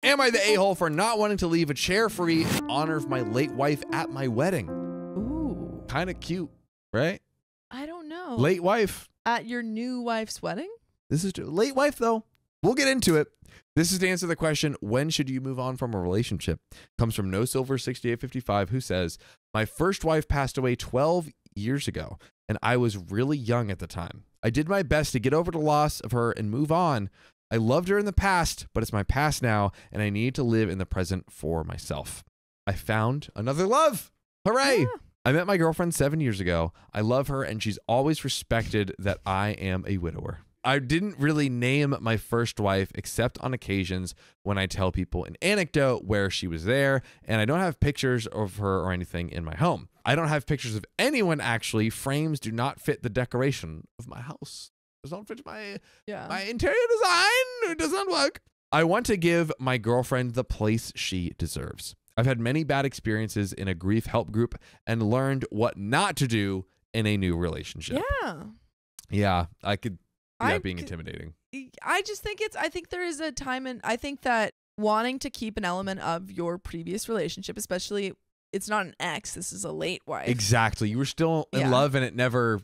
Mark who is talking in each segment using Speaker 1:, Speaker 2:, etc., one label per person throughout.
Speaker 1: Am I the a-hole for not wanting to leave a chair free in honor of my late wife at my wedding?
Speaker 2: Ooh.
Speaker 1: Kind of cute, right?
Speaker 2: I don't know.
Speaker 1: Late wife.
Speaker 2: At your new wife's wedding?
Speaker 1: This is late wife, though. We'll get into it. This is to answer the question, when should you move on from a relationship? Comes from No Silver 6855, who says, my first wife passed away 12 years ago, and I was really young at the time. I did my best to get over the loss of her and move on. I loved her in the past, but it's my past now, and I need to live in the present for myself. I found another love. Hooray!
Speaker 2: Yeah.
Speaker 1: I met my girlfriend 7 years ago. I love her, and she's always respected that I am a widower. I didn't really name my first wife except on occasions when I tell people an anecdote where she was there, and I don't have pictures of her or anything in my home. I don't have pictures of anyone, actually. Frames do not fit the decoration of my house. Does not fit my interior design. It does not work. I want to give my girlfriend the place she deserves. I've had many bad experiences in a grief help group and learned what not to do in a new relationship.
Speaker 2: Yeah.
Speaker 1: Yeah, I could. Yeah, being intimidating.
Speaker 2: I just think I think there is a time, and I think that wanting to keep an element of your previous relationship, especially, it's not an ex, this is a late wife.
Speaker 1: Exactly. You were still in love, and that never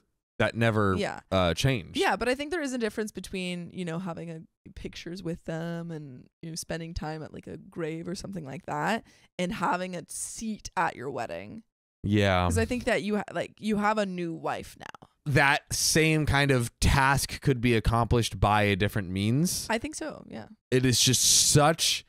Speaker 1: changed.
Speaker 2: Yeah, but I think there is a difference between, having pictures with them and, spending time at like a grave or something like that, and having a seat at your wedding.
Speaker 1: Yeah.
Speaker 2: Because I think that you have a new wife now.
Speaker 1: That same kind of task could be accomplished by a different means.
Speaker 2: I think so, yeah.
Speaker 1: It is just such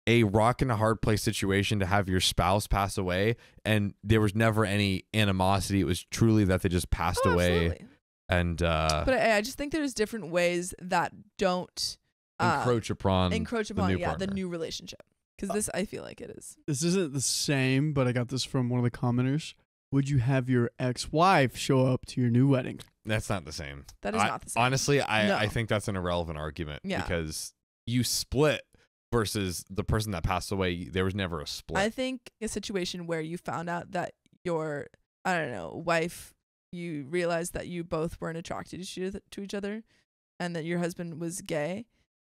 Speaker 1: a rock and a hard place situation to have your spouse pass away, and there was never any animosity. It was truly that they just passed away.
Speaker 2: Absolutely.
Speaker 1: And
Speaker 2: but I just think there's different ways that don't
Speaker 1: encroach upon
Speaker 2: the new relationship. Because this, I feel like it is.
Speaker 3: This isn't the same, but I got this from one of the commenters. Would you have your ex-wife show up to your new wedding?
Speaker 1: That's not the same.
Speaker 2: That is not the same.
Speaker 1: Honestly, I think that's an irrelevant argument because you split versus the person that passed away. There was never a split.
Speaker 2: I think a situation where you found out that your, wife, you realized that you both weren't attracted to each other, and that your husband was gay,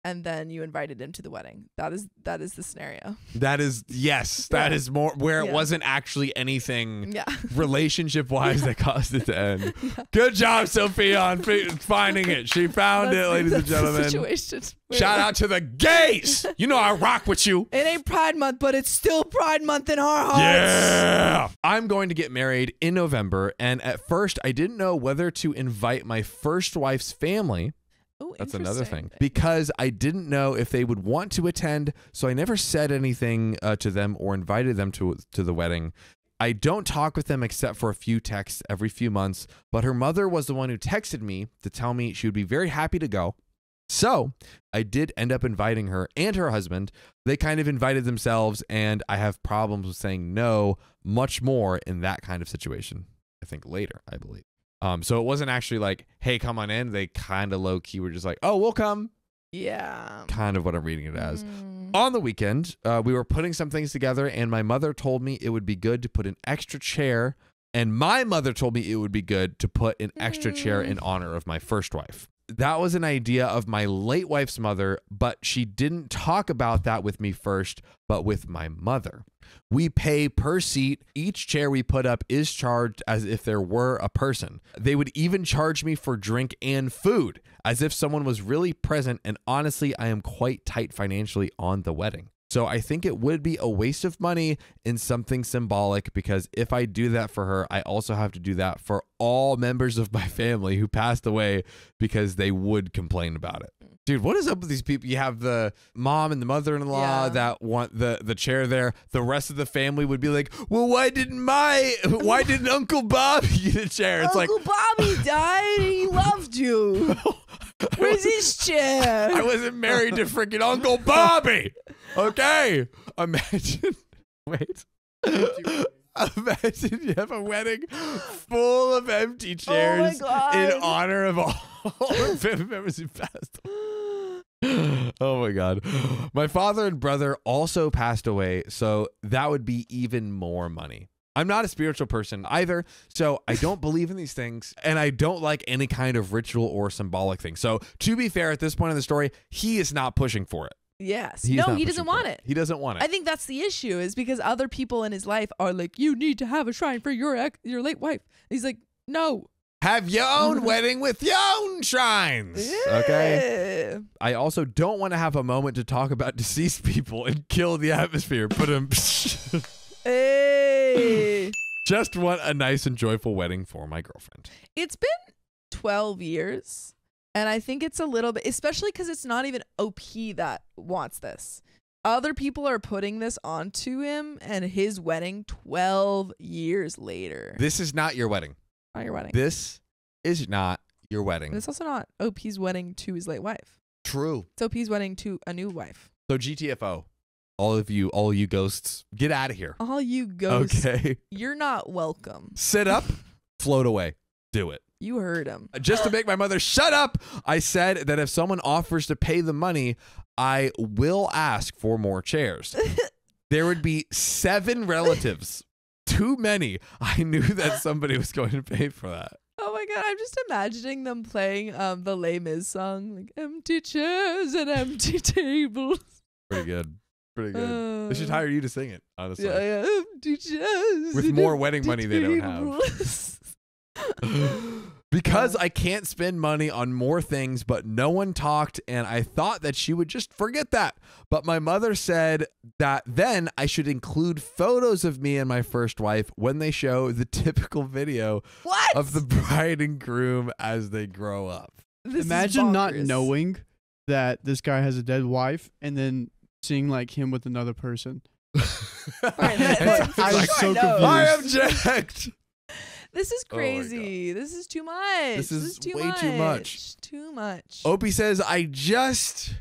Speaker 2: and then you invited him to the wedding. That is the scenario. That
Speaker 1: is more where it wasn't actually anything relationship wise that caused it to end. Yeah. Good job, Sophia, on finding it. She found it, ladies and gentlemen.
Speaker 2: Situation.
Speaker 1: Shout out to the gays. You know I rock with you.
Speaker 2: It ain't Pride Month, but it's still Pride Month in our hearts.
Speaker 1: Yeah. I'm going to get married in November, and at first I didn't know whether to invite my first wife's family.
Speaker 2: Oh,
Speaker 1: that's another thing. Because I didn't know if they would want to attend, so I never said anything to them or invited them to the wedding. I don't talk with them except for a few texts every few months, but her mother was the one who texted me to tell me she would be very happy to go. So I did end up inviting her and her husband. They kind of invited themselves, and I have problems with saying no much more in that kind of situation. I think later, I believe. So it wasn't actually like, hey, come on in. They kind of low key were just like, oh, we'll come.
Speaker 2: Yeah.
Speaker 1: Kind of what I'm reading it as. On the weekend, we were putting some things together, and my mother told me it would be good to put an extra chair. And my mother told me it would be good to put an extra chair in honor of my first wife. That was an idea of my late wife's mother, but she didn't talk about that with me first, but with my mother. We pay per seat. Each chair we put up is charged as if there were a person. They would even charge me for drink and food, as if someone was really present, and honestly, I am quite tight financially on the wedding. So I think it would be a waste of money in something symbolic, because if I do that for her, I also have to do that for all members of my family who passed away, because they would complain about it. Dude, what is up with these people? You have the mom and the mother-in-law that want the chair there. The rest of the family would be like, well, why didn't Uncle Bobby get a chair? It's
Speaker 2: Uncle Bobby died and he loved you. Where's his chair?
Speaker 1: I wasn't married to freaking Uncle Bobby. Okay. Imagine you have a wedding full of empty chairs in honor of all family members who passed. Oh my God. My father and brother also passed away, so that would be even more money. I'm not a spiritual person either, so I don't believe in these things, and I don't like any kind of ritual or symbolic thing. So to be fair, at this point in the story, he is not pushing for it.
Speaker 2: Yes.
Speaker 1: He's
Speaker 2: No,
Speaker 1: not
Speaker 2: he doesn't
Speaker 1: pushing for
Speaker 2: want it.
Speaker 1: He doesn't want it.
Speaker 2: I think that's the issue, is because other people in his life are like, you need to have a shrine for your late wife. He's like, no.
Speaker 1: Have your own wedding with your own shrines. Okay.
Speaker 2: Yeah.
Speaker 1: I also don't want to have a moment to talk about deceased people and kill the atmosphere. But
Speaker 2: Hey.
Speaker 1: just want a nice and joyful wedding for my girlfriend.
Speaker 2: It's been 12 years. And I think it's a little bit, especially because it's not even OP that wants this. Other people are putting this onto him and his wedding 12 years later.
Speaker 1: This is not your wedding.
Speaker 2: Not your wedding.
Speaker 1: This is not your wedding.
Speaker 2: And it's also not OP's wedding to his late wife.
Speaker 1: True.
Speaker 2: It's OP's wedding to a new wife.
Speaker 1: So GTFO, all you ghosts, get out of here.
Speaker 2: All you ghosts,
Speaker 1: Okay.
Speaker 2: you're not welcome.
Speaker 1: Sit up, float away. Do it.
Speaker 2: You heard him.
Speaker 1: Just to make my mother shut up, I said that if someone offers to pay the money, I will ask for more chairs. There would be 7 relatives. Too many. I knew that somebody was going to pay for that.
Speaker 2: Oh my God, I'm just imagining them playing the Les Mis song, like empty chairs and empty tables.
Speaker 1: Pretty good. Pretty good. They should hire you to sing it, honestly.
Speaker 2: Yeah, empty chairs.
Speaker 1: With
Speaker 2: and
Speaker 1: more wedding
Speaker 2: empty
Speaker 1: money they don't have.
Speaker 2: tables.
Speaker 1: Because I can't spend money on more things, but no one talked, and I thought that she would just forget that. But my mother said that then I should include photos of me and my first wife when they show the typical video
Speaker 2: What?
Speaker 1: of the bride and groom as they grow up.
Speaker 2: This is
Speaker 3: Imagine not
Speaker 2: bonkers.
Speaker 3: knowing that this guy has a dead wife and then seeing like him with another person.
Speaker 2: Alright,
Speaker 3: I'm
Speaker 2: sure
Speaker 3: so
Speaker 2: I know.
Speaker 3: confused.
Speaker 1: I object.
Speaker 2: This is
Speaker 1: Oh my
Speaker 2: crazy. This is too much.
Speaker 1: This is
Speaker 2: too
Speaker 1: way
Speaker 2: much.
Speaker 1: too much.
Speaker 2: Too much.
Speaker 1: Opie says, I just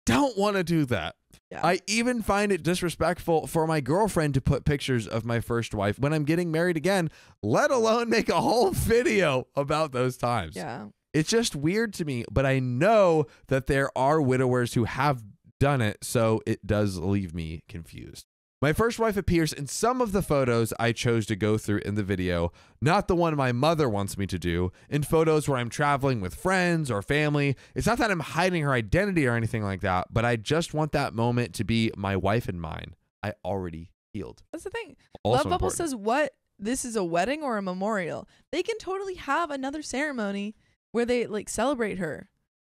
Speaker 1: don't want to do that.
Speaker 2: Yeah.
Speaker 1: I even find it disrespectful for my girlfriend to put pictures of my first wife when I'm getting married again, let alone make a whole video about those times.
Speaker 2: Yeah.
Speaker 1: It's just weird to me, but I know that there are widowers who have done it, so it does leave me confused. My first wife appears in some of the photos I chose to go through in the video, not the one my mother wants me to do, in photos where I'm traveling with friends or family. It's not that I'm hiding her identity or anything like that, but I just want that moment to be my wife and mine. I already healed.
Speaker 2: That's the thing.
Speaker 1: Also
Speaker 2: Love Bubble
Speaker 1: important.
Speaker 2: says, what? This is a wedding or a memorial? They can totally have another ceremony where they like celebrate her.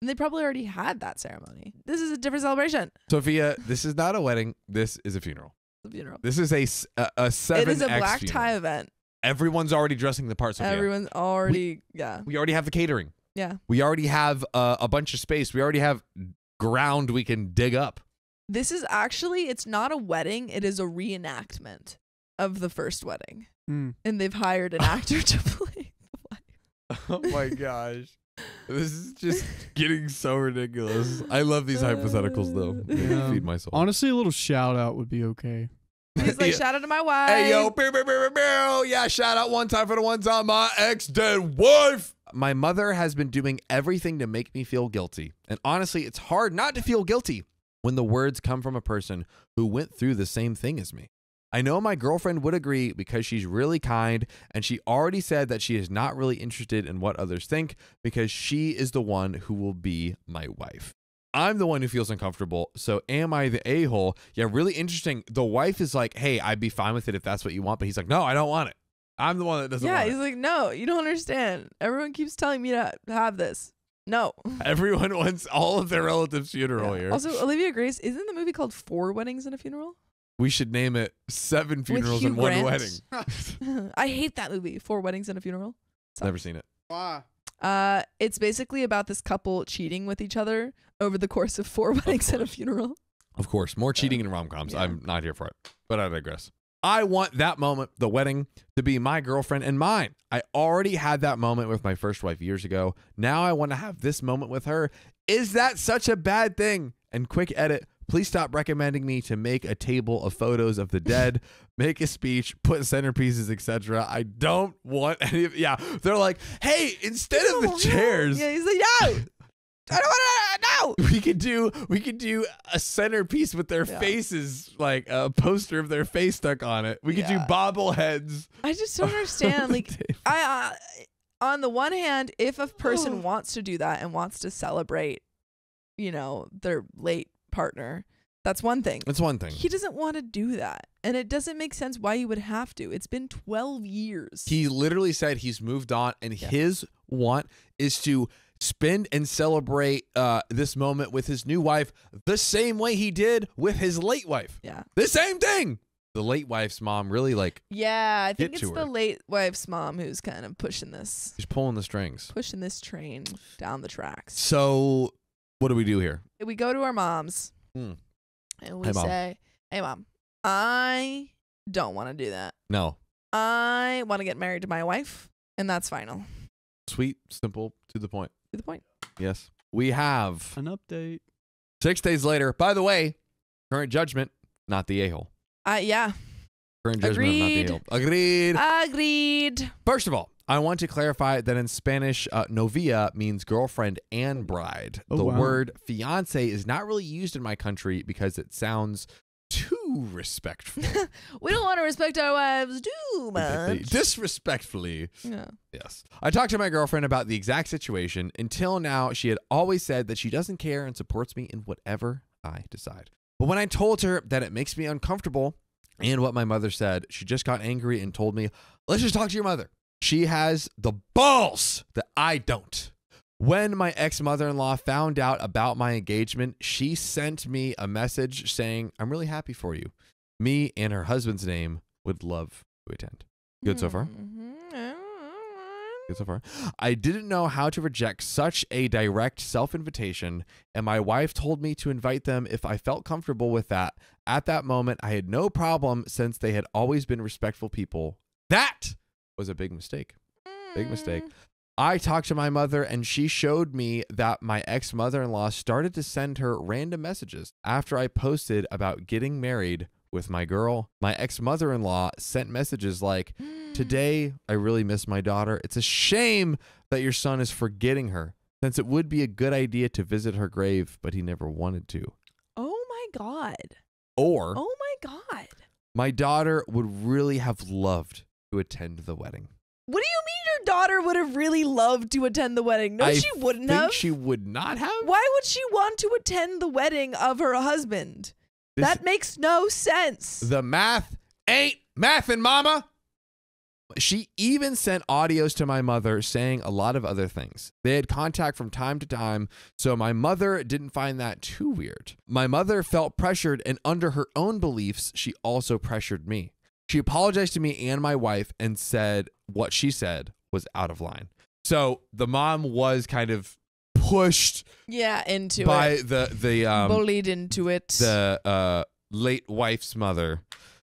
Speaker 2: And they probably already had that ceremony. This is a different celebration.
Speaker 1: Sophia, this is not a wedding. This is a funeral.
Speaker 2: The funeral.
Speaker 1: This is a 7X
Speaker 2: It is a black
Speaker 1: funeral.
Speaker 2: tie event.
Speaker 1: Everyone's already dressing the part, Sophia.
Speaker 2: Everyone's already, yeah.
Speaker 1: We already have the catering.
Speaker 2: Yeah.
Speaker 1: We already have a bunch of space. We already have ground we can dig up.
Speaker 2: This is actually, it's not a wedding. It is a reenactment of the first wedding.
Speaker 3: Hmm.
Speaker 2: And they've hired an actor to play the wife.
Speaker 1: Oh my gosh. This is just getting so ridiculous. I love these hypotheticals though. They
Speaker 3: Yeah.
Speaker 1: feed my soul.
Speaker 3: Honestly, a little shout out would be okay.
Speaker 2: He's like,
Speaker 1: Yeah.
Speaker 2: shout out to my wife.
Speaker 1: Hey yo, pew, pew, pew, pew, pew. Yeah, shout out one time for the one time my ex-dead wife. My mother has been doing everything to make me feel guilty. And honestly, it's hard not to feel guilty when the words come from a person who went through the same thing as me. I know my girlfriend would agree because she's really kind, and she already said that she is not really interested in what others think because she is the one who will be my wife. I'm the one who feels uncomfortable, so am I the a-hole? Yeah, really interesting. The wife is like, hey, I'd be fine with it if that's what you want, but he's like, no, I don't want it. I'm the one that doesn't
Speaker 2: Yeah,
Speaker 1: want
Speaker 2: he's
Speaker 1: it.
Speaker 2: like, no, you don't understand. Everyone keeps telling me to have this. No.
Speaker 1: Everyone wants all of their relatives' funeral
Speaker 2: Yeah.
Speaker 1: here.
Speaker 2: Also, Olivia Grace, isn't the movie called 4 Weddings and a Funeral?
Speaker 1: We should name it 7 funerals
Speaker 2: Hugh
Speaker 1: and 1
Speaker 2: Grant?
Speaker 1: wedding.
Speaker 2: I hate that movie, 4 Weddings and a Funeral.
Speaker 1: Never seen it.
Speaker 3: Why?
Speaker 2: It's basically about this couple cheating with each other over the course of 4 weddings and a funeral.
Speaker 1: Of course, more cheating in rom-coms.
Speaker 2: Yeah.
Speaker 1: I'm not here for it, but I digress. I want that moment, the wedding, to be my girlfriend and mine. I already had that moment with my first wife years ago. Now I want to have this moment with her. Is that such a bad thing? And quick edit, please stop recommending me to make a table of photos of the dead, make a speech, put centerpieces, etc. I don't want any of, yeah. They're like, hey, instead of the chairs,
Speaker 2: Yeah, he's like, no, I don't want to, no.
Speaker 1: we could do a centerpiece with their
Speaker 2: Yeah.
Speaker 1: faces, like a poster of their face stuck on it. We could do
Speaker 2: Yeah.
Speaker 1: bobbleheads.
Speaker 2: I just don't understand. Like, on the one hand, if a person wants to do that and wants to celebrate, you know, their late partner, that's one thing.
Speaker 1: It's one thing.
Speaker 2: He doesn't want to do that. And it doesn't make sense why he would have to. It's been 12 years.
Speaker 1: He literally said he's moved on, and his want is to spend and celebrate this moment with his new wife the same way he did with his late wife.
Speaker 2: Yeah.
Speaker 1: The same thing. The late wife's mom really
Speaker 2: Yeah, I think
Speaker 1: get
Speaker 2: it's
Speaker 1: to
Speaker 2: the
Speaker 1: her.
Speaker 2: late wife's mom who's kind of pushing this
Speaker 1: pulling the strings.
Speaker 2: train down the tracks.
Speaker 1: So what do we do here?
Speaker 2: We go to our moms and we
Speaker 1: Hey, Mom.
Speaker 2: say, "Hey, Mom, I don't want to do that.
Speaker 1: No.
Speaker 2: I want to get married to my wife, and that's final."
Speaker 1: Sweet, simple, to the point.
Speaker 2: To the point.
Speaker 1: Yes. We have
Speaker 3: An update.
Speaker 1: 6 days later. By the way, current judgment, not the a-hole.
Speaker 2: Yeah.
Speaker 1: Current judgment, not the a-hole. Agreed.
Speaker 2: Agreed.
Speaker 1: First of all, I want to clarify that in Spanish, novia means girlfriend and bride.
Speaker 3: Oh,
Speaker 1: The
Speaker 3: wow.
Speaker 1: word fiancé is not really used in my country because it sounds too respectful.
Speaker 2: We don't want to respect our wives too much.
Speaker 1: Disrespectfully.
Speaker 2: Yeah.
Speaker 1: Yes. I talked to my girlfriend about the exact situation. Until now, she had always said that she doesn't care and supports me in whatever I decide. But when I told her that it makes me uncomfortable and what my mother said, she just got angry and told me, let's just talk to your mother. She has the balls that I don't. When my ex-mother-in-law found out about my engagement, she sent me a message saying, I'm really happy for you. Me and her husband's name would love to attend. Good so far? Good so far. I didn't know how to reject such a direct self-invitation, and my wife told me to invite them if I felt comfortable with that. At that moment, I had no problem since they had always been respectful people. That was a big mistake. Big mistake. I talked to my mother, and she showed me that my ex-mother-in-law started to send her random messages after I posted about getting married with my girl. My ex-mother-in-law sent messages like, today, I really miss my daughter. It's a shame that your son is forgetting her, since it would be a good idea to visit her grave, but he never wanted to.
Speaker 2: Oh my God.
Speaker 1: Or,
Speaker 2: Oh my God.
Speaker 1: my daughter would really have loved to attend the wedding.
Speaker 2: What do you mean your daughter would have really loved to attend the wedding? No, she wouldn't
Speaker 1: I
Speaker 2: have.
Speaker 1: think she would not have.
Speaker 2: Why would she want to attend the wedding of her husband? That makes no sense.
Speaker 1: The math ain't mathin', mama. She even sent audios to my mother saying a lot of other things. They had contact from time to time, so my mother didn't find that too weird. My mother felt pressured, and under her own beliefs, she also pressured me. She apologized to me and my wife and said what she said was out of line. So the mom was kind of pushed
Speaker 2: into
Speaker 1: by
Speaker 2: it.
Speaker 1: the
Speaker 2: Bullied into it.
Speaker 1: The late wife's mother.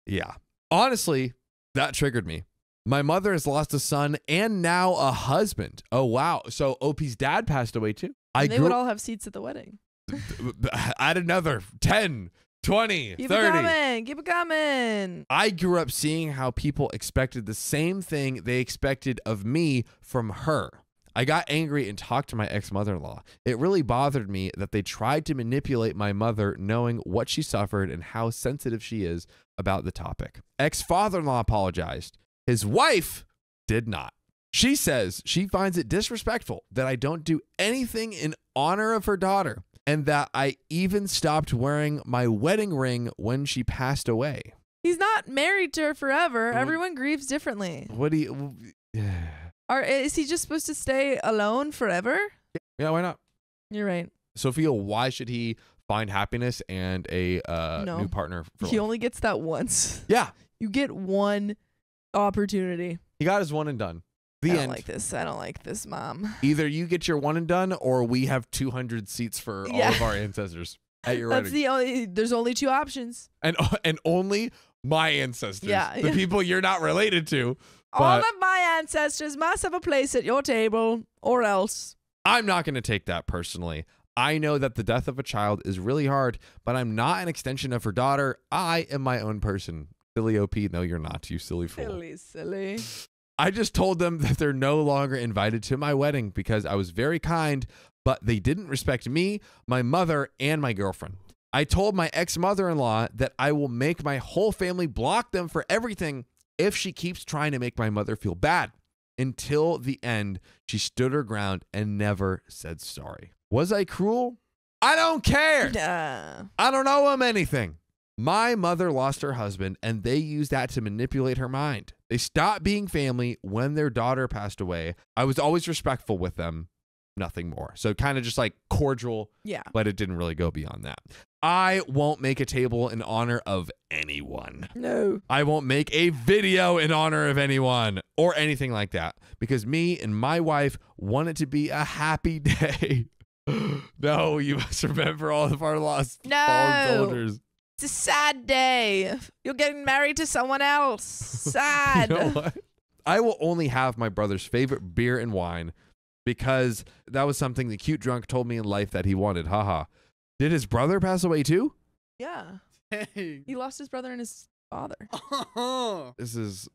Speaker 1: Yeah. Honestly, that triggered me. My mother has lost a son and now a husband. Oh, wow. So OP's dad passed away too.
Speaker 2: And they would all have seats at the wedding.
Speaker 1: Add another 10, 20,
Speaker 2: Keep
Speaker 1: 30.
Speaker 2: it coming. Keep it coming.
Speaker 1: I grew up seeing how people expected the same thing they expected of me from her. I got angry and talked to my ex-mother-in-law. It really bothered me that they tried to manipulate my mother, knowing what she suffered and how sensitive she is about the topic. Ex-father-in-law apologized. His wife did not. She says she finds it disrespectful that I don't do anything in honor of her daughter, and that I even stopped wearing my wedding ring when she passed away.
Speaker 2: He's not married to her forever. Everyone grieves differently.
Speaker 1: What do you...
Speaker 2: Is he just supposed to stay alone forever?
Speaker 1: Yeah, why not?
Speaker 2: You're right.
Speaker 1: Sophia, why should he find happiness and a
Speaker 2: No.
Speaker 1: new partner for
Speaker 2: He
Speaker 1: life?
Speaker 2: only gets that once.
Speaker 1: Yeah,
Speaker 2: You get one opportunity.
Speaker 1: he got his one and done. The
Speaker 2: I don't
Speaker 1: end.
Speaker 2: like this. I don't like this, Mom.
Speaker 1: Either you get your one and done, or we have 200 seats for all of our ancestors at your
Speaker 2: That's
Speaker 1: wedding.
Speaker 2: there's only two options.
Speaker 1: And only my ancestors.
Speaker 2: Yeah,
Speaker 1: The
Speaker 2: yeah.
Speaker 1: people you're not related to.
Speaker 2: All
Speaker 1: But
Speaker 2: of my ancestors must have a place at your table, or else.
Speaker 1: I'm not going to take that personally. I know that the death of a child is really hard, but I'm not an extension of her daughter. I am my own person. Silly OP. No, you're not, you silly fool.
Speaker 2: Silly.
Speaker 1: I just told them that they're no longer invited to my wedding because I was very kind, but they didn't respect me, my mother, and my girlfriend. I told my ex-mother-in-law that I will make my whole family block them for everything if she keeps trying to make my mother feel bad. Until the end, she stood her ground and never said sorry. Was I cruel? I don't care.
Speaker 2: Nah.
Speaker 1: I don't owe him anything. My mother lost her husband, and they used that to manipulate her mind. They stopped being family when their daughter passed away. I was always respectful with them, nothing more. So kind of just like cordial,
Speaker 2: Yeah.
Speaker 1: but it didn't really go beyond that. I won't make a table in honor of anyone.
Speaker 2: No.
Speaker 1: I won't make a video in honor of anyone or anything like that because me and my wife want it to be a happy day. No, you must remember all of our lost fallen soldiers.
Speaker 2: It's a sad day. You're getting married to someone else. Sad.
Speaker 1: You know what? I will only have my brother's favorite beer and wine because that was something the cute drunk told me in life that he wanted. Haha. Did his brother pass away too?
Speaker 2: Yeah.
Speaker 3: Dang.
Speaker 2: He lost his brother and his father.
Speaker 1: This is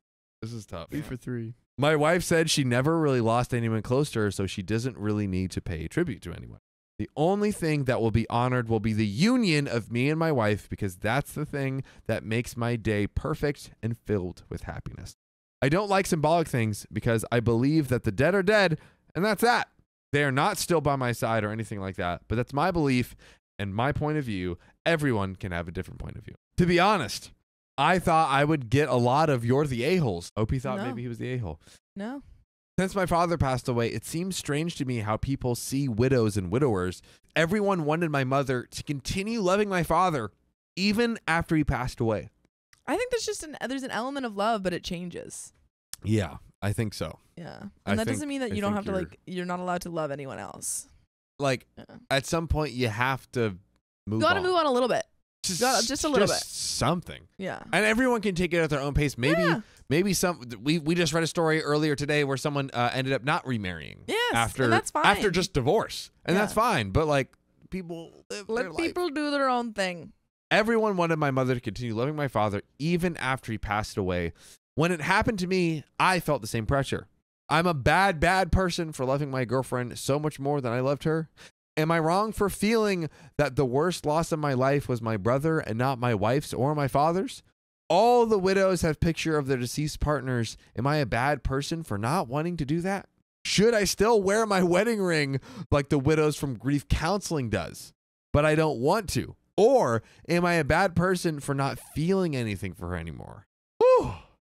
Speaker 1: tough.
Speaker 3: 3 for 3.
Speaker 1: My wife said she never really lost anyone close to her, so she doesn't really need to pay tribute to anyone. The only thing that will be honored will be the union of me and my wife because that's the thing that makes my day perfect and filled with happiness. I don't like symbolic things because I believe that the dead are dead, and that's that. They are not still by my side or anything like that, but that's my belief and my point of view. Everyone can have a different point of view. To be honest, I thought I would get a lot of "you're the a-holes." Opie thought
Speaker 2: No.
Speaker 1: maybe he was the a-hole.
Speaker 2: No.
Speaker 1: Since my father passed away, it seems strange to me how people see widows and widowers. Everyone wanted my mother to continue loving my father even after he passed away.
Speaker 2: I think there's an element of love, but it changes.
Speaker 1: Yeah, I think so.
Speaker 2: Yeah.
Speaker 1: I
Speaker 2: And that
Speaker 1: think-
Speaker 2: doesn't mean that
Speaker 1: I
Speaker 2: you don't
Speaker 1: think
Speaker 2: have to you're not allowed to love anyone else.
Speaker 1: Like,
Speaker 2: Yeah.
Speaker 1: at some point, you have to move
Speaker 2: You
Speaker 1: on.
Speaker 2: gotta move on a little bit.
Speaker 1: Just
Speaker 2: a little bit.
Speaker 1: Something.
Speaker 2: Yeah.
Speaker 1: And everyone can take it at their own pace. Maybe we just read a story earlier today where someone ended up not remarrying.
Speaker 2: Yes,
Speaker 1: After
Speaker 2: and that's fine.
Speaker 1: after just divorce. And
Speaker 2: Yeah.
Speaker 1: that's fine. But like people live their
Speaker 2: Let
Speaker 1: life.
Speaker 2: people do their own thing.
Speaker 1: Everyone wanted my mother to continue loving my father even after he passed away. When it happened to me, I felt the same pressure. I'm a bad person for loving my girlfriend so much more than I loved her. Am I wrong for feeling that the worst loss of my life was my brother and not my wife's or my father's? All the widows have picture of their deceased partners. Am I a bad person for not wanting to do that? Should I still wear my wedding ring like the widows from grief counseling does, but I don't want to? Or am I a bad person for not feeling anything for her anymore? Whew.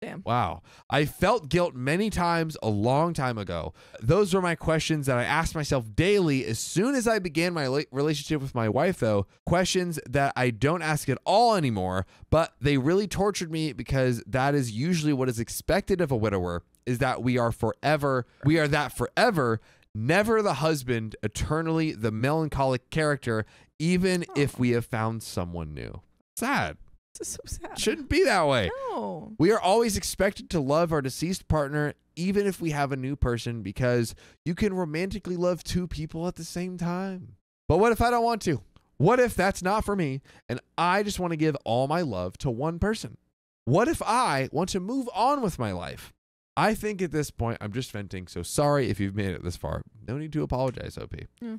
Speaker 2: Damn.
Speaker 1: Wow. I felt guilt many times a long time ago. Those were my questions that I asked myself daily as soon as I began my relationship with my wife, though. Questions that I don't ask at all anymore, but they really tortured me because that is usually what is expected of a widower, is that we are that forever, never the husband, eternally the melancholic character, even if we have found someone new. Sad.
Speaker 2: This is so sad.
Speaker 1: Shouldn't be that way.
Speaker 2: No.
Speaker 1: We are always expected to love our deceased partner, even if we have a new person, because you can romantically love two people at the same time. But what if I don't want to? What if that's not for me and I just want to give all my love to one person? What if I want to move on with my life? I think at this point, I'm just venting, so sorry if you've made it this far. No need to apologize, OP.
Speaker 2: Yeah.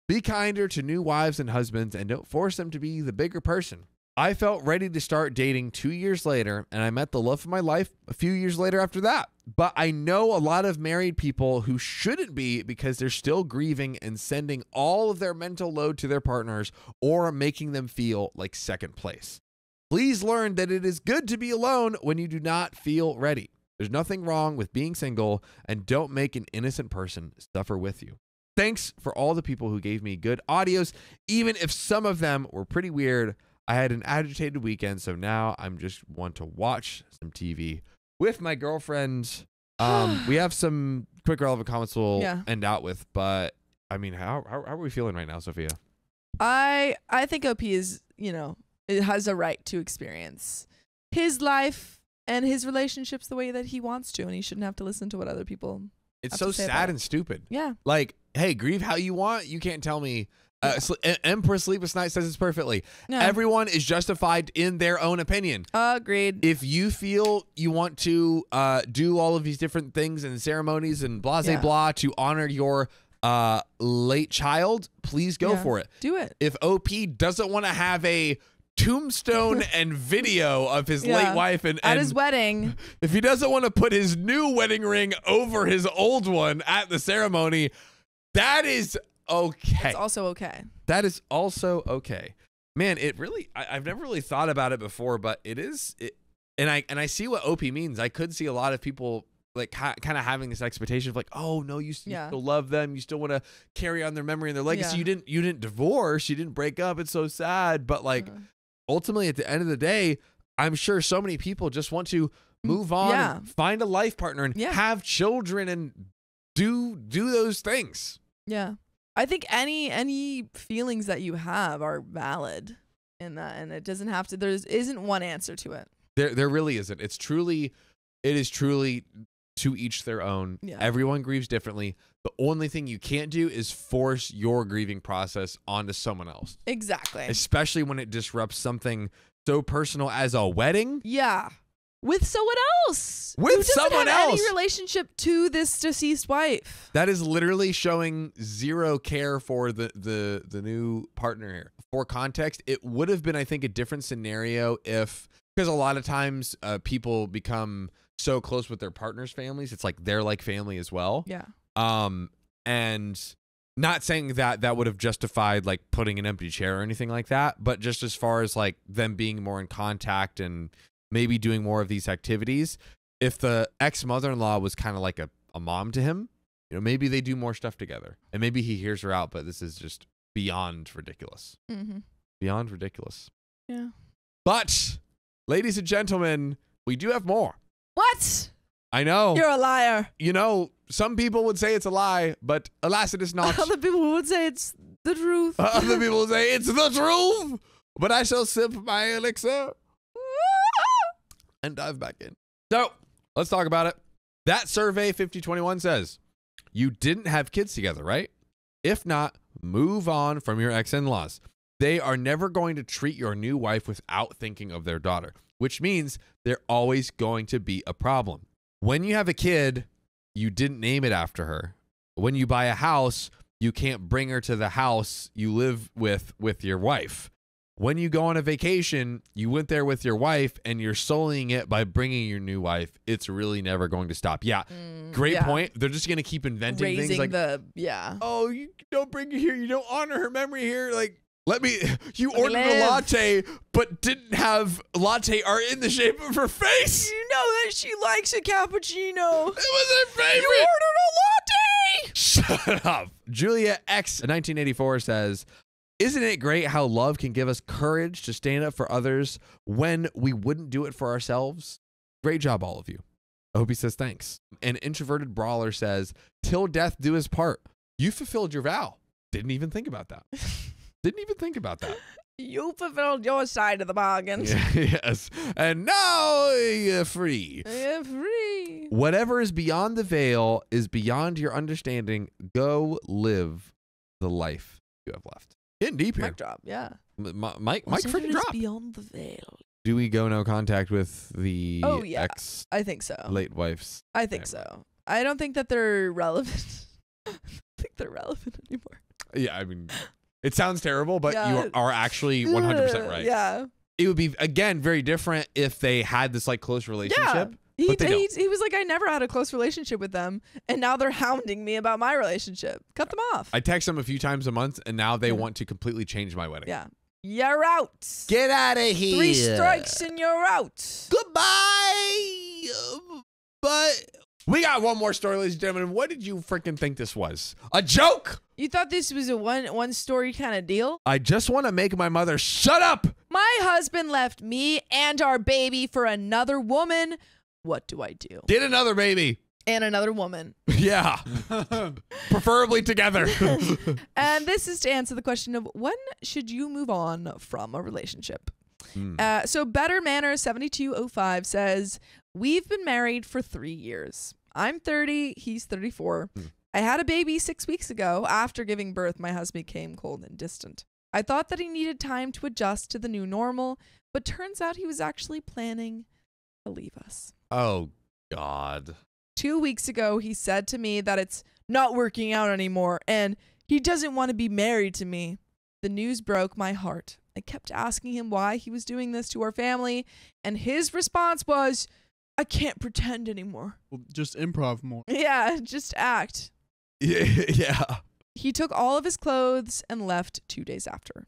Speaker 1: Be kinder to new wives and husbands and don't force them to be the bigger person. I felt ready to start dating 2 years later, and I met the love of my life a few years later after that. But I know a lot of married people who shouldn't be because they're still grieving and sending all of their mental load to their partners or making them feel like second place. Please learn that it is good to be alone when you do not feel ready. There's nothing wrong with being single, and don't make an innocent person suffer with you. Thanks for all the people who gave me good audios, even if some of them were pretty weird. I had an agitated weekend, so now I'm just want to watch some TV with my girlfriend. We have some quick relevant comments we'll end out with, but I mean, how are we feeling right now, Sophia?
Speaker 2: I think OP is, it has a right to experience his life and his relationships the way that he wants to, and he shouldn't have to listen to what other people
Speaker 1: It's
Speaker 2: have
Speaker 1: so
Speaker 2: to say about
Speaker 1: sad
Speaker 2: it.
Speaker 1: and stupid.
Speaker 2: Yeah.
Speaker 1: Like, hey, grieve how you want. You can't tell me. Empress Sleepless Night says this perfectly.
Speaker 2: No.
Speaker 1: Everyone is justified in their own opinion.
Speaker 2: Agreed.
Speaker 1: If you feel you want to do all of these different things and ceremonies and blah, blah to honor your late child, please go for it.
Speaker 2: Do it.
Speaker 1: If OP doesn't want to have a tombstone and video of his late wife and
Speaker 2: at his wedding,
Speaker 1: if he doesn't want to put his new wedding ring over his old one at the ceremony, that is okay.
Speaker 2: It's also okay.
Speaker 1: That is also okay. Man, it really, I've never really thought about it before, but it is, and I see what OP means. I could see a lot of people like kind of having this expectation of like, oh no, you still love them. You still want to carry on their memory and their legacy.
Speaker 2: Yeah.
Speaker 1: You didn't divorce. You didn't break up. It's so sad. But like, ultimately at the end of the day, I'm sure so many people just want to move on, and find a life partner and have children and do those things.
Speaker 2: Yeah. I think any feelings that you have are valid in that, and it doesn't have to, there isn't one answer to it.
Speaker 1: There really isn't. It is truly to each their own.
Speaker 2: Yeah.
Speaker 1: Everyone grieves differently. The only thing you can't do is force your grieving process onto someone else.
Speaker 2: Exactly.
Speaker 1: Especially when it disrupts something so personal as a wedding.
Speaker 2: Yeah. With someone else.
Speaker 1: With someone else.
Speaker 2: Any relationship to this deceased wife.
Speaker 1: That is literally showing zero care for the new partner here. For context, it would have been, I think, a different scenario if, because a lot of times people become so close with their partner's families. It's like they're like family as well.
Speaker 2: Yeah.
Speaker 1: And not saying that would have justified like putting an empty chair or anything like that, but just as far as like them being more in contact and maybe doing more of these activities. If the ex-mother-in-law was kind of like a mom to him, you know, maybe they do more stuff together and maybe he hears her out, but this is just beyond ridiculous. Beyond ridiculous.
Speaker 2: Yeah.
Speaker 1: But ladies and gentlemen, we do have more.
Speaker 2: What?
Speaker 1: I know.
Speaker 2: You're a liar.
Speaker 1: You know, some people would say it's a lie, but alas, it is not.
Speaker 2: Other people would say it's the truth.
Speaker 1: Other people would say it's the truth, but I shall sip my elixir and dive back in. So let's talk about it. That survey 5021 says you didn't have kids together, right? If not, move on from your ex-in-laws. They are never going to treat your new wife without thinking of their daughter, which means they're always going to be a problem. When you have a kid, you didn't name it after her. When you buy a house, you can't bring her to the house you live with your wife. When you go on a vacation, you went there with your wife and you're sullying it by bringing your new wife. It's really never going to stop. Yeah, great point. They're just going to keep inventing things like, oh, you don't bring her here. You don't honor her memory here. Like, you ordered a latte, but didn't have latte art in the shape of her face.
Speaker 2: You know that she likes a cappuccino.
Speaker 1: It was her favorite.
Speaker 2: You ordered a latte.
Speaker 1: Shut up. Julia X 1984 says, isn't it great how love can give us courage to stand up for others when we wouldn't do it for ourselves? Great job, all of you. I hope he says thanks. An introverted brawler says, till death do his part. You fulfilled your vow. Didn't even think about that. Didn't even think about that.
Speaker 2: You fulfilled your side of the bargain.
Speaker 1: Yes. And now you're free.
Speaker 2: You're free.
Speaker 1: Whatever is beyond the veil is beyond your understanding. Go live the life you have left. Getting deep here.
Speaker 2: Mic drop, yeah.
Speaker 1: Mike freaking drop.
Speaker 2: Beyond the veil.
Speaker 1: Do we go no contact with the ex?
Speaker 2: I think so.
Speaker 1: Late wife's.
Speaker 2: I think so. I don't think that they're relevant. I don't think they're relevant anymore.
Speaker 1: Yeah, I mean, it sounds terrible, but you are actually 100% right.
Speaker 2: Yeah.
Speaker 1: It would be, again, very different if they had this like close relationship.
Speaker 2: He was like, I never had a close relationship with them, and now they're hounding me about my relationship. Cut them off.
Speaker 1: I text them a few times a month, and now they want to completely change my wedding.
Speaker 2: Yeah. You're out.
Speaker 1: Get out of here.
Speaker 2: 3 strikes and you're out.
Speaker 1: Goodbye. But we got one more story, ladies and gentlemen. What did you freaking think this was? A joke?
Speaker 2: You thought this was a one story kind of deal?
Speaker 1: I just want to make my mother shut up.
Speaker 2: My husband left me and our baby for another woman. What do I do?
Speaker 1: Get another baby.
Speaker 2: And another woman.
Speaker 1: Yeah. Preferably together.
Speaker 2: And this is to answer the question of when should you move on from a relationship? So Better Manner 7205 says, we've been married for 3 years. I'm 30. He's 34. I had a baby 6 weeks ago. After giving birth, my husband became cold and distant. I thought that he needed time to adjust to the new normal, but turns out he was actually planning to leave us.
Speaker 1: Oh, God.
Speaker 2: 2 weeks ago, he said to me that it's not working out anymore and he doesn't want to be married to me. The news broke my heart. I kept asking him why he was doing this to our family, and his response was, I can't pretend anymore.
Speaker 3: Well, just improv more.
Speaker 2: Yeah, just act.
Speaker 1: Yeah.
Speaker 2: He took all of his clothes and left 2 days after.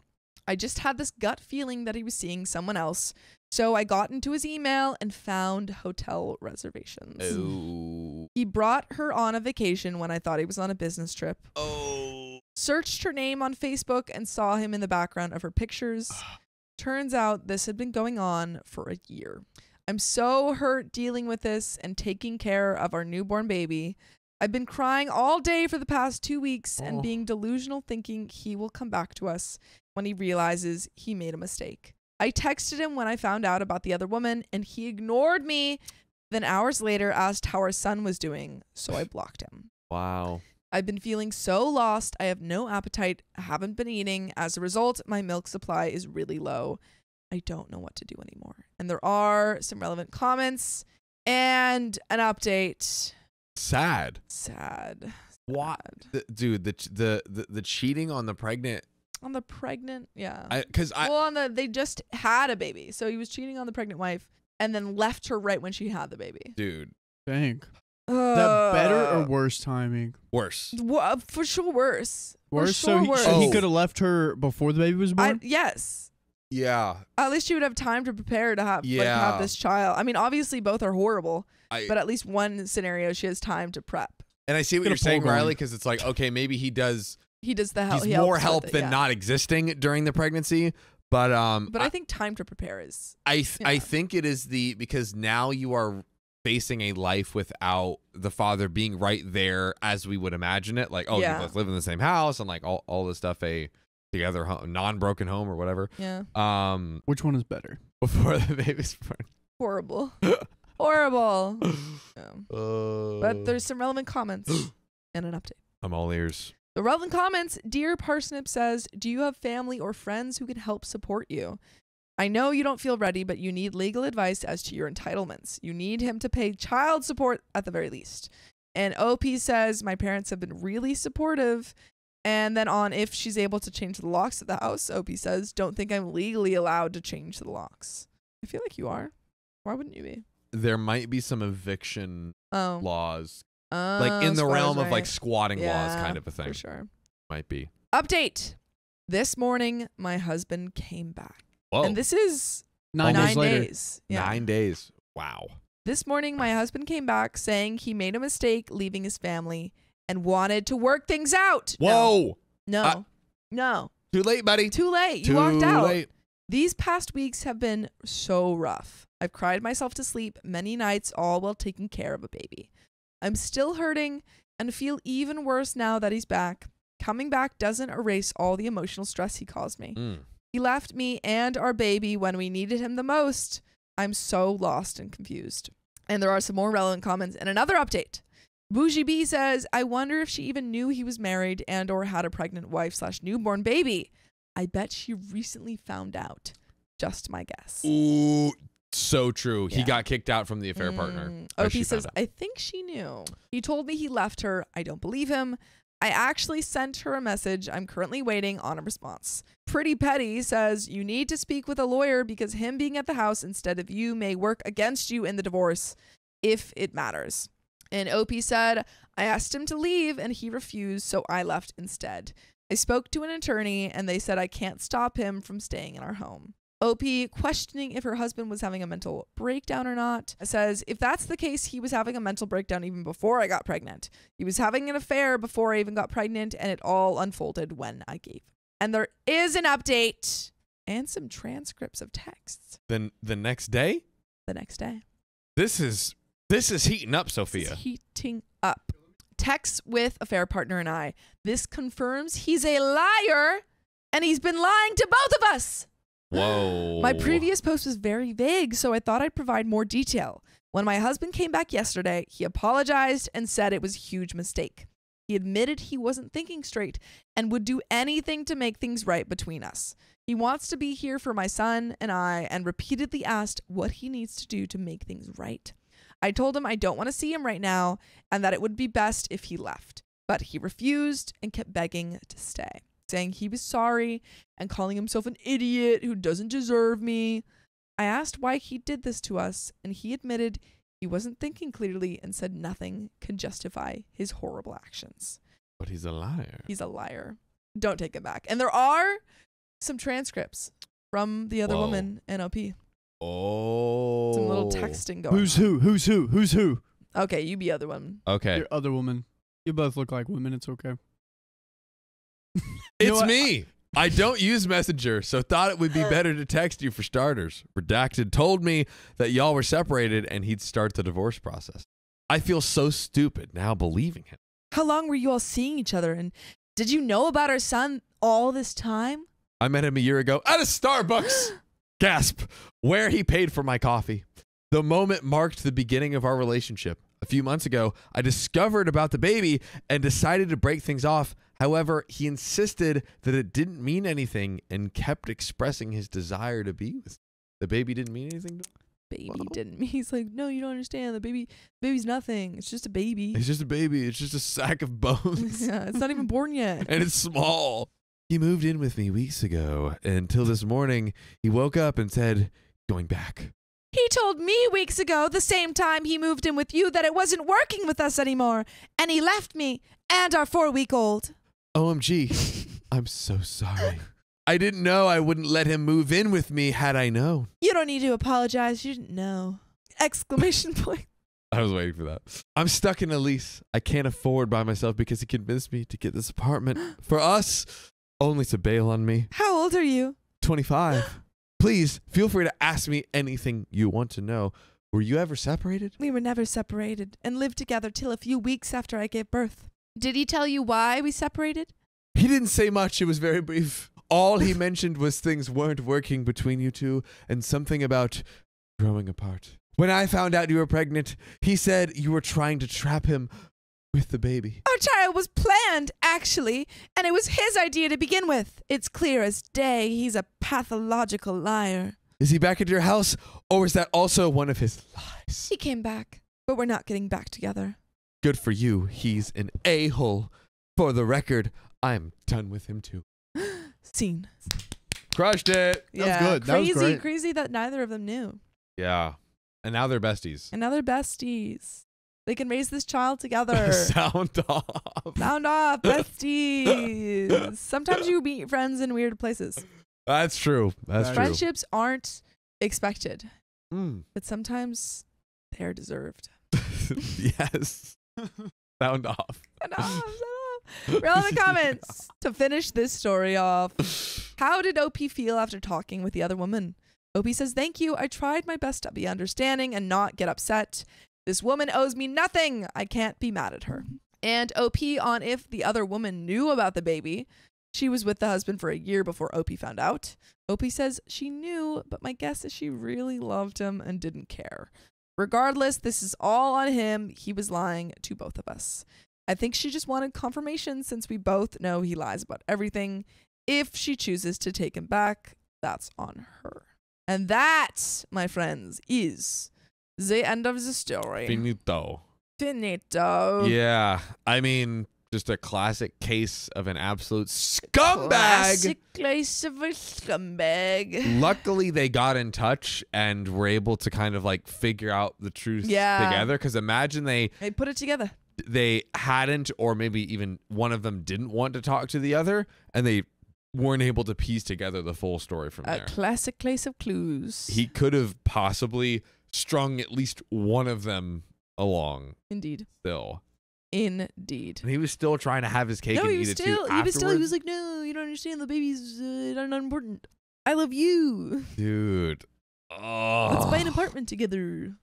Speaker 2: I just had this gut feeling that he was seeing someone else, so I got into his email and found hotel reservations.
Speaker 1: Oh.
Speaker 2: He brought her on a vacation when I thought he was on a business trip.
Speaker 1: Oh.
Speaker 2: Searched her name on Facebook and saw him in the background of her pictures. Turns out this had been going on for a year. I'm so hurt dealing with this and taking care of our newborn baby. I've been crying all day for the past 2 weeks and being delusional, thinking he will come back to us when he realizes he made a mistake. I texted him when I found out about the other woman and he ignored me. Then hours later asked how our son was doing, so I blocked him.
Speaker 1: Wow.
Speaker 2: I've been feeling so lost. I have no appetite. I haven't been eating. As a result, my milk supply is really low. I don't know what to do anymore. And there are some relevant comments and an update.
Speaker 1: Sad.
Speaker 2: What?
Speaker 1: Dude, the cheating on the pregnant.
Speaker 2: On the pregnant, yeah. They just had a baby. So he was cheating on the pregnant wife and then left her right when she had the baby.
Speaker 1: Dude.
Speaker 3: Dang. That better or worse timing?
Speaker 1: Worse.
Speaker 2: For sure worse.
Speaker 3: Worse?
Speaker 2: For sure
Speaker 3: So he could have left her before the baby was born?
Speaker 2: Yes.
Speaker 1: Yeah.
Speaker 2: At least she would have time to prepare to have this child. I mean, obviously both are horrible, but at least one scenario she has time to prep.
Speaker 1: And I see what you're saying, Riley, because it's like, okay, maybe he does
Speaker 2: the help.
Speaker 1: He's more help than not existing during the pregnancy. But
Speaker 2: I think time to prepare is.
Speaker 1: I think it is because now you are facing a life without the father being right there as we would imagine it. Like, you both live in the same house and like all this stuff, a together non-broken home or whatever.
Speaker 2: Yeah.
Speaker 3: Which one is better?
Speaker 1: Before the baby's born.
Speaker 2: Horrible. Horrible. Yeah. But there's some relevant comments and an update.
Speaker 1: I'm all ears.
Speaker 2: The relevant comments, Dear Parsnip says, do you have family or friends who can help support you? I know you don't feel ready, but you need legal advice as to your entitlements. You need him to pay child support at the very least. And OP says, my parents have been really supportive. And then on if she's able to change the locks of the house, OP says, don't think I'm legally allowed to change the locks. I feel like you are. Why wouldn't you be?
Speaker 1: There might be some eviction laws. Like in the realm of like squatting laws kind of a thing.
Speaker 2: For sure.
Speaker 1: Might be.
Speaker 2: Update. This morning, my husband came back.
Speaker 1: Whoa.
Speaker 2: And this is
Speaker 3: 9 days later.
Speaker 2: 9 days. Yeah.
Speaker 1: 9 days. Wow.
Speaker 2: This morning, my husband came back saying he made a mistake leaving his family and wanted to work things out.
Speaker 1: Whoa.
Speaker 2: No.
Speaker 1: Too late, buddy.
Speaker 2: Too late. You walked out. These past weeks have been so rough. I've cried myself to sleep many nights, all while taking care of a baby. I'm still hurting and feel even worse now that he's back. Coming back doesn't erase all the emotional stress he caused me. He left me and our baby when we needed him the most. I'm so lost and confused. And there are some more relevant comments and another update. Bougie B says, I wonder if she even knew he was married and or had a pregnant wife/newborn baby. I bet she recently found out. Just my guess.
Speaker 1: Ooh, so true. Yeah. He got kicked out from the affair partner.
Speaker 2: OP says, I think she knew. He told me he left her. I don't believe him. I actually sent her a message. I'm currently waiting on a response. Pretty Petty says, you need to speak with a lawyer because him being at the house instead of you may work against you in the divorce if it matters. And OP said, I asked him to leave and he refused, so I left instead. I spoke to an attorney and they said I can't stop him from staying in our home. OP, questioning if her husband was having a mental breakdown or not, says, if that's the case, he was having a mental breakdown even before I got pregnant. He was having an affair before I even got pregnant, and it all unfolded when I gave. And there is an update and some transcripts of texts.
Speaker 1: Then the next day?
Speaker 2: The next day.
Speaker 1: This is heating up, Sophia.
Speaker 2: This is heating up. Texts with affair partner and I. This confirms he's a liar, and he's been lying to both of us.
Speaker 1: Whoa.
Speaker 2: My previous post was very vague, so I thought I'd provide more detail. When my husband came back yesterday, he apologized and said it was a huge mistake. He admitted he wasn't thinking straight and would do anything to make things right between us. He wants to be here for my son and I, and repeatedly asked what he needs to do to make things right. I told him I don't want to see him right now and that it would be best if he left, but he refused and kept begging to stay, saying he was sorry and calling himself an idiot who doesn't deserve me. I asked why he did this to us, and he admitted he wasn't thinking clearly and said nothing could justify his horrible actions.
Speaker 1: But he's a liar.
Speaker 2: He's a liar. Don't take it back. And there are some transcripts from the other woman and OP.
Speaker 1: Oh.
Speaker 2: Some little texting going
Speaker 3: Who's
Speaker 2: on.
Speaker 3: who? Who's who? Who's who?
Speaker 2: Okay, you be other woman.
Speaker 1: Okay.
Speaker 3: Your other woman. You both look like women. It's okay.
Speaker 1: It's me. I don't use Messenger, so thought it would be better to text you for starters. Redacted told me that y'all were separated and he'd start the divorce process. I feel so stupid now believing him.
Speaker 2: How long were you all seeing each other? And did you know about our son all this time?
Speaker 1: I met him a year ago at a Starbucks. Gasp. Where he paid for my coffee. The moment marked the beginning of our relationship. A few months ago, I discovered about the baby and decided to break things off. However, he insisted that it didn't mean anything and kept expressing his desire to be with me. The baby didn't mean anything to
Speaker 2: Baby didn't. He's like, no, you don't understand. Baby's nothing. It's just a baby.
Speaker 1: It's just a baby. It's just a sack of bones.
Speaker 2: Yeah, it's not even born yet.
Speaker 1: And it's small. He moved in with me weeks ago. Until this morning, he woke up and said, going back.
Speaker 2: He told me weeks ago, the same time he moved in with you, that it wasn't working with us anymore. And he left me and our 4-week-old.
Speaker 1: OMG. I'm so sorry. I didn't know I wouldn't let him move in with me had I known.
Speaker 2: You don't need to apologize. You didn't know. Exclamation point.
Speaker 1: I was waiting for that. I'm stuck in a lease I can't afford by myself because he convinced me to get this apartment for us, only to bail on me.
Speaker 2: How old are you?
Speaker 1: 25. Please feel free to ask me anything you want to know. Were you ever separated?
Speaker 2: We were never separated and lived together till a few weeks after I gave birth. Did he tell you why we separated?
Speaker 1: He didn't say much. It was very brief. All he mentioned was things weren't working between you two and something about growing apart. When I found out you were pregnant, he said you were trying to trap him with the baby.
Speaker 2: Our child was planned, actually, and it was his idea to begin with. It's clear as day he's a pathological liar.
Speaker 1: Is he back at your house, or is that also one of his lies?
Speaker 2: He came back, but we're not getting back together.
Speaker 1: Good for you. He's an a-hole. For the record, I'm done with him too.
Speaker 2: Scene.
Speaker 1: Crushed it.
Speaker 3: That was good. That was
Speaker 2: Crazy,
Speaker 3: great.
Speaker 2: crazy that neither of them knew.
Speaker 1: Yeah. And now they're besties.
Speaker 2: And now they're besties. They can raise this child together.
Speaker 1: Sound off.
Speaker 2: Sound off, besties. Sometimes you meet friends in weird places.
Speaker 1: That's true. That's true.
Speaker 2: Friendships aren't expected,
Speaker 1: Mm.
Speaker 2: but sometimes they're deserved.
Speaker 1: Yes. Sound off.
Speaker 2: Shut up, shut up. Read in the comments to finish this story off. How did OP feel after talking with the other woman? OP says, thank you. I tried my best to be understanding and not get upset. This woman owes me nothing. I can't be mad at her. And OP on if the other woman knew about the baby. She was with the husband for a year before OP found out. OP says she knew, but my guess is she really loved him and didn't care. Regardless, this is all on him. He was lying to both of us. I think she just wanted confirmation since we both know he lies about everything. If she chooses to take him back, that's on her. And that, my friends, is the end of the story.
Speaker 1: Finito.
Speaker 2: Finito.
Speaker 1: Yeah. I mean, just a classic case of an absolute scumbag.
Speaker 2: Classic case of a scumbag.
Speaker 1: Luckily, they got in touch and were able to kind of like figure out the truth
Speaker 2: Yeah.
Speaker 1: together. Because imagine
Speaker 2: They put it together.
Speaker 1: they hadn't, or maybe even one of them didn't want to talk to the other, and they weren't able to piece together the full story from
Speaker 2: A
Speaker 1: there.
Speaker 2: classic case of clues.
Speaker 1: He could have possibly strung at least one of them along
Speaker 2: Indeed.
Speaker 1: still.
Speaker 2: Indeed.
Speaker 1: And he was still trying to have his cake
Speaker 2: No,
Speaker 1: and
Speaker 2: he
Speaker 1: eat
Speaker 2: was
Speaker 1: it too
Speaker 2: still. He
Speaker 1: afterwards.
Speaker 2: was like, no, you don't understand. The baby's not important. I love you.
Speaker 1: Dude. Oh.
Speaker 2: Let's buy an apartment together.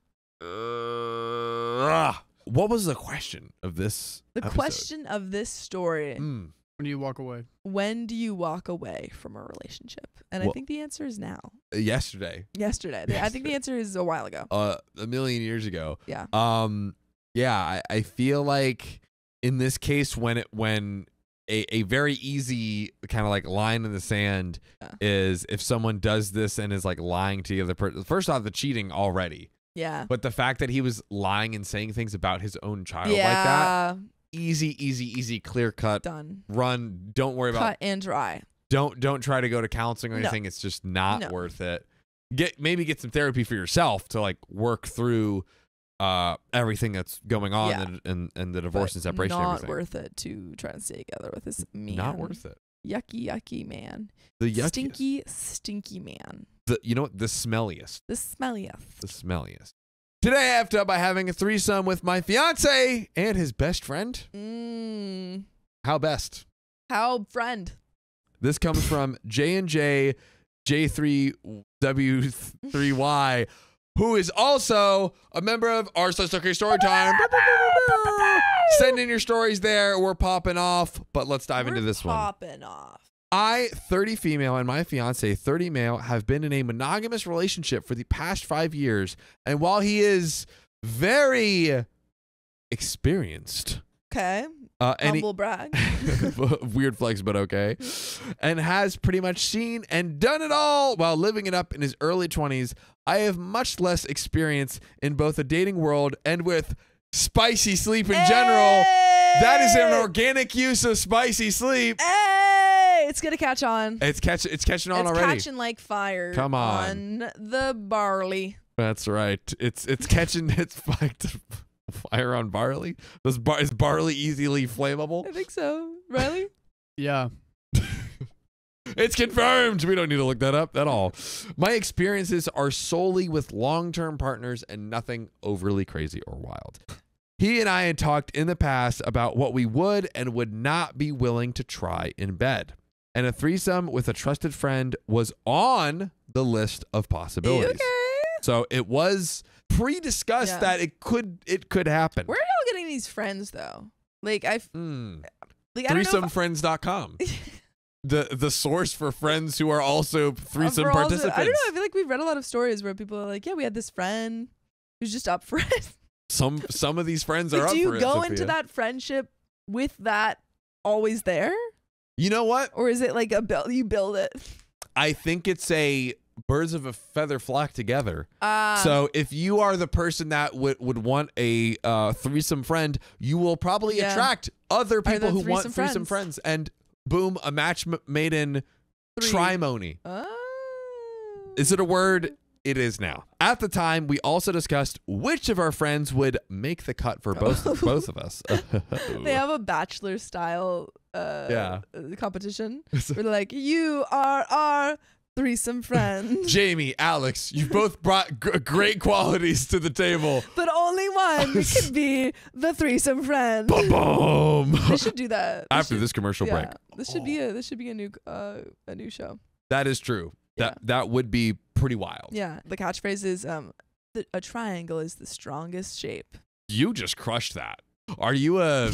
Speaker 1: What was the question of this
Speaker 2: The
Speaker 1: episode?
Speaker 2: question of this story:
Speaker 1: Mm.
Speaker 3: When do you walk away?
Speaker 2: when do you walk away from a relationship? And I
Speaker 1: Well-
Speaker 2: think the answer is now.
Speaker 1: Yesterday.
Speaker 2: Yesterday. I think the answer is a while ago.
Speaker 1: A million years ago.
Speaker 2: Yeah.
Speaker 1: Yeah, I feel like in this case when a very easy kind of like line in the sand
Speaker 2: Yeah.
Speaker 1: is if someone does this and is like lying to the other person. First off, the cheating already.
Speaker 2: Yeah.
Speaker 1: But the fact that he was lying and saying things about his own child
Speaker 2: Yeah.
Speaker 1: like that, easy, clear cut.
Speaker 2: Done.
Speaker 1: Run. Don't worry about
Speaker 2: Cut and dry.
Speaker 1: don't try to go to counseling or
Speaker 2: No.
Speaker 1: anything. It's just not
Speaker 2: No.
Speaker 1: worth it. Maybe get some therapy for yourself to like work through everything that's going on
Speaker 2: Yeah.
Speaker 1: and the divorce and separation. and
Speaker 2: Not
Speaker 1: everything.
Speaker 2: worth it to try and stay together with this man.
Speaker 1: Not worth it.
Speaker 2: Yucky man.
Speaker 1: The yuckiest.
Speaker 2: Stinky man.
Speaker 1: You know what? The smelliest.
Speaker 2: The smelliest.
Speaker 1: The smelliest. Today I have to by having a threesome with my fiance and his best friend. How best?
Speaker 2: How friend?
Speaker 1: This comes from J&J J3W3Y, who is also a member of our Storytime. Send in your stories there. We're popping off, but let's dive into this one.
Speaker 2: Popping off.
Speaker 1: I, 30 female, and my fiance, 30 male, have been in a monogamous relationship for the past 5 years. And while he is very experienced,
Speaker 2: Okay.
Speaker 1: and
Speaker 2: brag.
Speaker 1: weird flex, but okay, and has pretty much seen and done it all while living it up in his early 20s, I have much less experience in both the dating world and with spicy sleep in general. That is an organic use of spicy sleep.
Speaker 2: Hey, it's gonna catch on.
Speaker 1: It's catching on already.
Speaker 2: It's catching like fire.
Speaker 1: Come on.
Speaker 2: The barley.
Speaker 1: That's right. It's catching. It's fire on barley. Is barley easily flammable?
Speaker 2: I think so. Riley?
Speaker 3: Yeah.
Speaker 1: It's confirmed. We don't need to look that up at all. My experiences are solely with long-term partners and nothing overly crazy or wild. He and I had talked in the past about what we would and would not be willing to try in bed. And a threesome with a trusted friend was on the list of possibilities.
Speaker 2: Okay.
Speaker 1: So it was pre-discussed that it could happen.
Speaker 2: Where are y'all getting these friends though? Like
Speaker 1: Threesomefriends.com. The source for friends who are also threesome participants.
Speaker 2: I don't know. I feel like we've read a lot of stories where people are like, yeah, we had this friend who's just up for it.
Speaker 1: Some of these friends are up for it.
Speaker 2: Do you go
Speaker 1: Sophia.
Speaker 2: into that friendship with that always there?
Speaker 1: You know what?
Speaker 2: Or is it like you build it?
Speaker 1: I think it's a birds of a feather flock together. So if you are the person that would want a threesome friend, you will probably attract other people who want threesome friends. And boom, a match made in trimony. Is it a word? It is now. At the time, we also discussed which of our friends would make the cut for both of us.
Speaker 2: They have a bachelor style competition. We're like, you are our threesome friend.
Speaker 1: Jamie, Alex, you both brought great qualities to the table.
Speaker 2: But only one could be the threesome friend.
Speaker 1: Boom.
Speaker 2: They should do that.
Speaker 1: After this commercial break.
Speaker 2: This should be a new show.
Speaker 1: That is true.
Speaker 2: Yeah.
Speaker 1: That would be pretty wild.
Speaker 2: Yeah. The catchphrase is a triangle is the strongest shape.
Speaker 1: You just crushed that. Are you a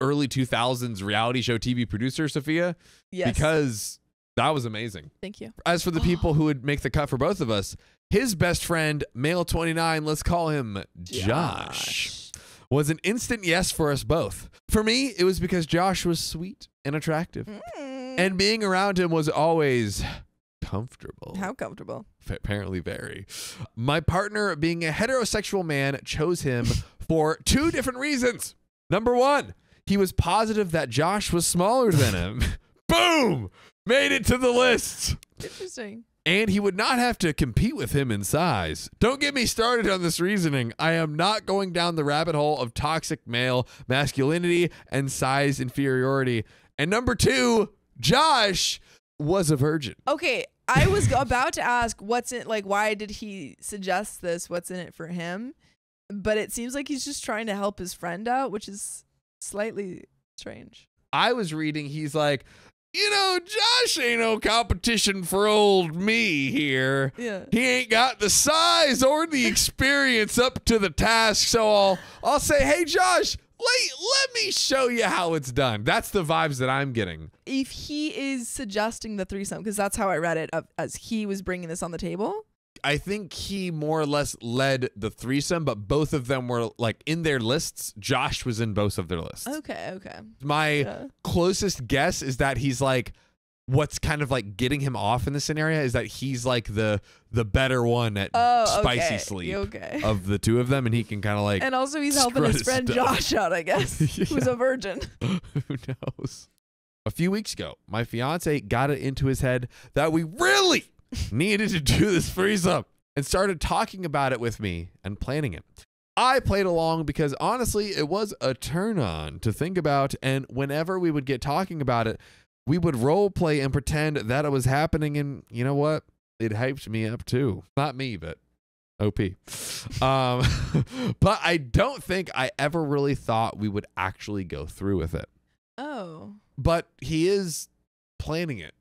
Speaker 1: early 2000s reality show TV producer, Sophia?
Speaker 2: Yes.
Speaker 1: Because that was amazing.
Speaker 2: Thank you.
Speaker 1: As for the people who would make the cut for both of us, his best friend, male 29, let's call him Josh, was an instant yes for us both. For me, it was because Josh was sweet and attractive. And being around him was always comfortable.
Speaker 2: How comfortable?
Speaker 1: Apparently very. My partner, being a heterosexual man, chose him for 2 different reasons. Number 1, he was positive that Josh was smaller than him. Boom! Made it to the list.
Speaker 2: Interesting.
Speaker 1: And he would not have to compete with him in size. Don't get me started on this reasoning. I am not going down the rabbit hole of toxic male masculinity and size inferiority. And number 2, Josh was a virgin.
Speaker 2: Okay, I was about to ask why did he suggest this? What's in it for him? But it seems like he's just trying to help his friend out, which is slightly strange.
Speaker 1: I was reading, he's like, Josh ain't no competition for old me here.
Speaker 2: Yeah.
Speaker 1: He ain't got the size or the experience up to the task. So I'll say, hey, Josh, let me show you how it's done. That's the vibes that I'm getting.
Speaker 2: If he is suggesting the threesome, because that's how I read it, as he was bringing this on the table.
Speaker 1: I think he more or less led the threesome, but both of them were like in their lists. Josh was in both of their lists.
Speaker 2: Okay.
Speaker 1: My closest guess is that he's like, what's kind of like getting him off in this scenario is that he's like the better one at spicy sleep of the 2 of them, and he can kind of like.
Speaker 2: And also he's helping his friend Josh out, I guess, who's a virgin.
Speaker 1: Who knows? A few weeks ago, my fiance got it into his head that we really needed to do this threesome. and started talking about it with me and planning it. I played along because honestly, it was a turn on to think about. And whenever we would get talking about it, we would role play and pretend that it was happening. And you know what? It hyped me up too. Not me, but OP. But I don't think I ever really thought we would actually go through with it.
Speaker 2: Oh.
Speaker 1: But he is planning it.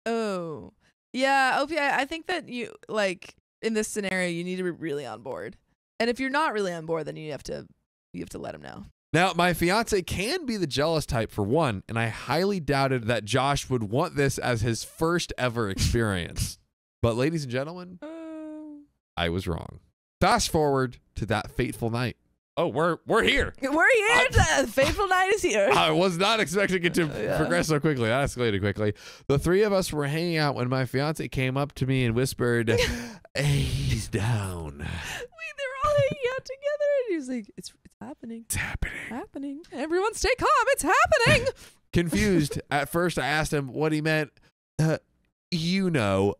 Speaker 2: Oh. Yeah, OP, I think that you, like, in this scenario, you need to be really on board. And if you're not really on board, then you have to let him know.
Speaker 1: Now, my fiance can be the jealous type for one, and I highly doubted that Josh would want this as his first ever experience. But ladies and gentlemen, I was wrong. Fast forward to that fateful night. Oh, we're here.
Speaker 2: We're here. The fateful night is here.
Speaker 1: I was not expecting it to progress so quickly. That escalated quickly. The three of us were hanging out when my fiance came up to me and whispered, "He's down."
Speaker 2: They were all hanging out together, and he was like, "It's happening.
Speaker 1: It's happening.
Speaker 2: Happening. Everyone stay calm. It's happening."
Speaker 1: Confused, at first I asked him what he meant. You know,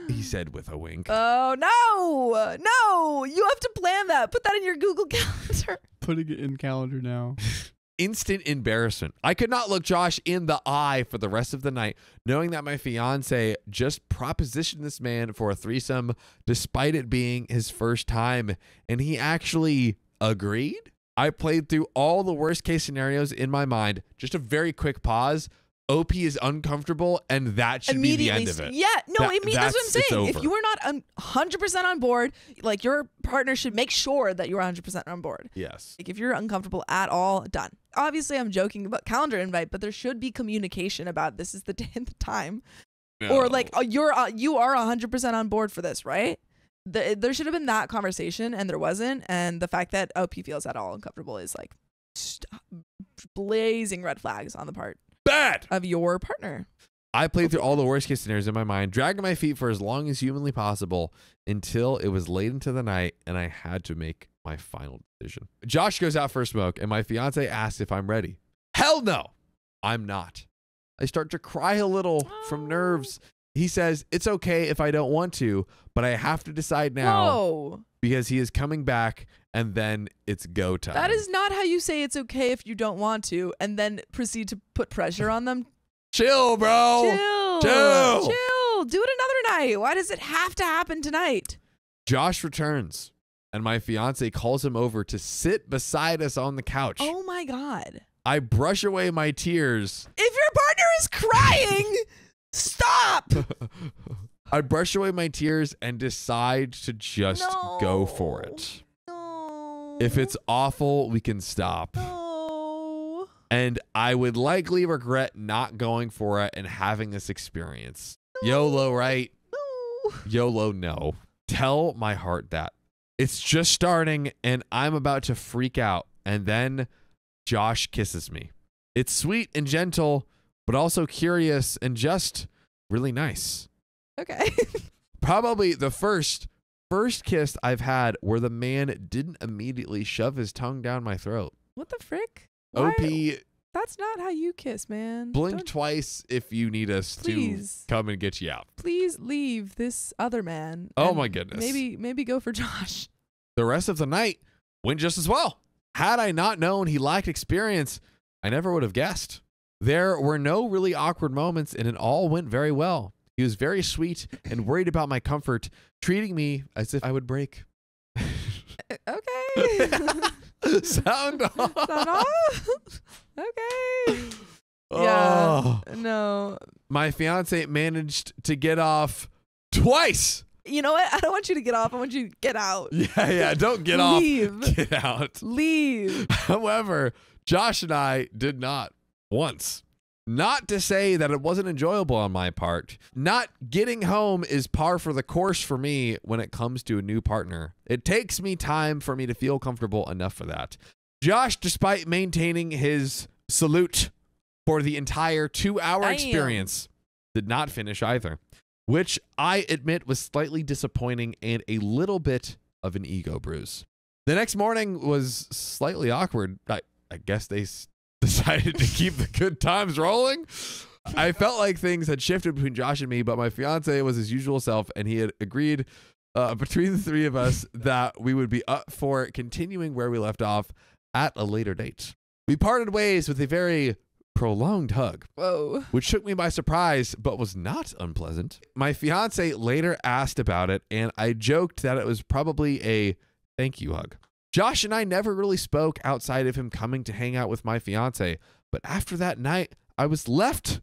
Speaker 1: he said with a wink.
Speaker 2: Oh, no. You have to plan that. Put that in your Google Calendar.
Speaker 3: Putting it in calendar now.
Speaker 1: Instant embarrassment. I could not look Josh in the eye for the rest of the night, knowing that my fiance just propositioned this man for a threesome despite it being his first time, and he actually agreed. I played through all the worst case scenarios in my mind. Just a very quick pause. OP is uncomfortable, and that should be the end of it.
Speaker 2: Yeah, no, I mean, that's what I'm saying. If
Speaker 1: over.
Speaker 2: you are not 100% on board, like, your partner should make sure that you're 100% on board.
Speaker 1: Yes.
Speaker 2: Like, if you're uncomfortable at all, done. Obviously, I'm joking about calendar invite, but there should be communication about this is the day and the time.
Speaker 1: No.
Speaker 2: Or like, you are 100% on board for this, right? There should have been that conversation, and there wasn't. And the fact that OP feels at all uncomfortable is like blazing red flags on the part
Speaker 1: Bad
Speaker 2: of your partner.
Speaker 1: I played through all the worst case scenarios in my mind, dragging my feet for as long as humanly possible until it was late into the night and I had to make my final decision. Josh goes out for a smoke and my fiance asks if I'm ready. Hell no, I'm not. I start to cry a little from nerves. He says, it's okay if I don't want to, but I have to decide now.
Speaker 2: Whoa.
Speaker 1: Because he is coming back and then it's go time.
Speaker 2: That is not how you say it's okay if you don't want to and then proceed to put pressure on them.
Speaker 1: Chill, bro.
Speaker 2: Chill. Do it another night. Why does it have to happen tonight?
Speaker 1: Josh returns and my fiance calls him over to sit beside us on the couch.
Speaker 2: Oh my God.
Speaker 1: I brush away my tears.
Speaker 2: If your partner is crying, stop.
Speaker 1: I brush away my tears and decide to just go for it.
Speaker 2: No.
Speaker 1: If it's awful, we can stop.
Speaker 2: No.
Speaker 1: And I would likely regret not going for it and having this experience. YOLO, right?
Speaker 2: No.
Speaker 1: YOLO, no. Tell my heart that. It's just starting and I'm about to freak out. And then Josh kisses me. It's sweet and gentle, but also curious and just really nice.
Speaker 2: Okay.
Speaker 1: Probably the first kiss I've had where the man didn't immediately shove his tongue down my throat.
Speaker 2: What the frick?
Speaker 1: OP,
Speaker 2: That's not how you kiss, man.
Speaker 1: blink twice if you need us
Speaker 2: Please.
Speaker 1: to come and get you out.
Speaker 2: Please leave this other man.
Speaker 1: Oh
Speaker 2: and
Speaker 1: my goodness.
Speaker 2: Maybe go for Josh.
Speaker 1: The rest of the night went just as well. Had I not known he lacked experience, I never would have guessed. There were no really awkward moments and it all went very well. He was very sweet and worried about my comfort, treating me as if I would break.
Speaker 2: Okay.
Speaker 1: Sound off.
Speaker 2: Sound off? Okay.
Speaker 1: Oh.
Speaker 2: Yeah. No.
Speaker 1: My fiance managed to get off twice.
Speaker 2: You know what? I don't want you to get off. I want you to get out.
Speaker 1: Yeah. Don't get
Speaker 2: Leave.
Speaker 1: off. Get out.
Speaker 2: Leave.
Speaker 1: However, Josh and I did not once. Not to say that it wasn't enjoyable on my part. Not getting home is par for the course for me when it comes to a new partner. It takes me time for me to feel comfortable enough for that. Josh, despite maintaining his salute for the entire 2-hour experience, did not finish either, which I admit was slightly disappointing and a little bit of an ego bruise. The next morning was slightly awkward. I guess they decided to keep the good times rolling. I felt like things had shifted between Josh and me, but my fiance was his usual self and he had agreed between the three of us that we would be up for continuing where we left off at a later date. We parted ways with a very prolonged hug,
Speaker 2: Whoa.
Speaker 1: which took me by surprise but was not unpleasant. My fiance later asked about it, and I joked that it was probably a thank you hug. Josh and I never really spoke outside of him coming to hang out with my fiance, but after that night, I was left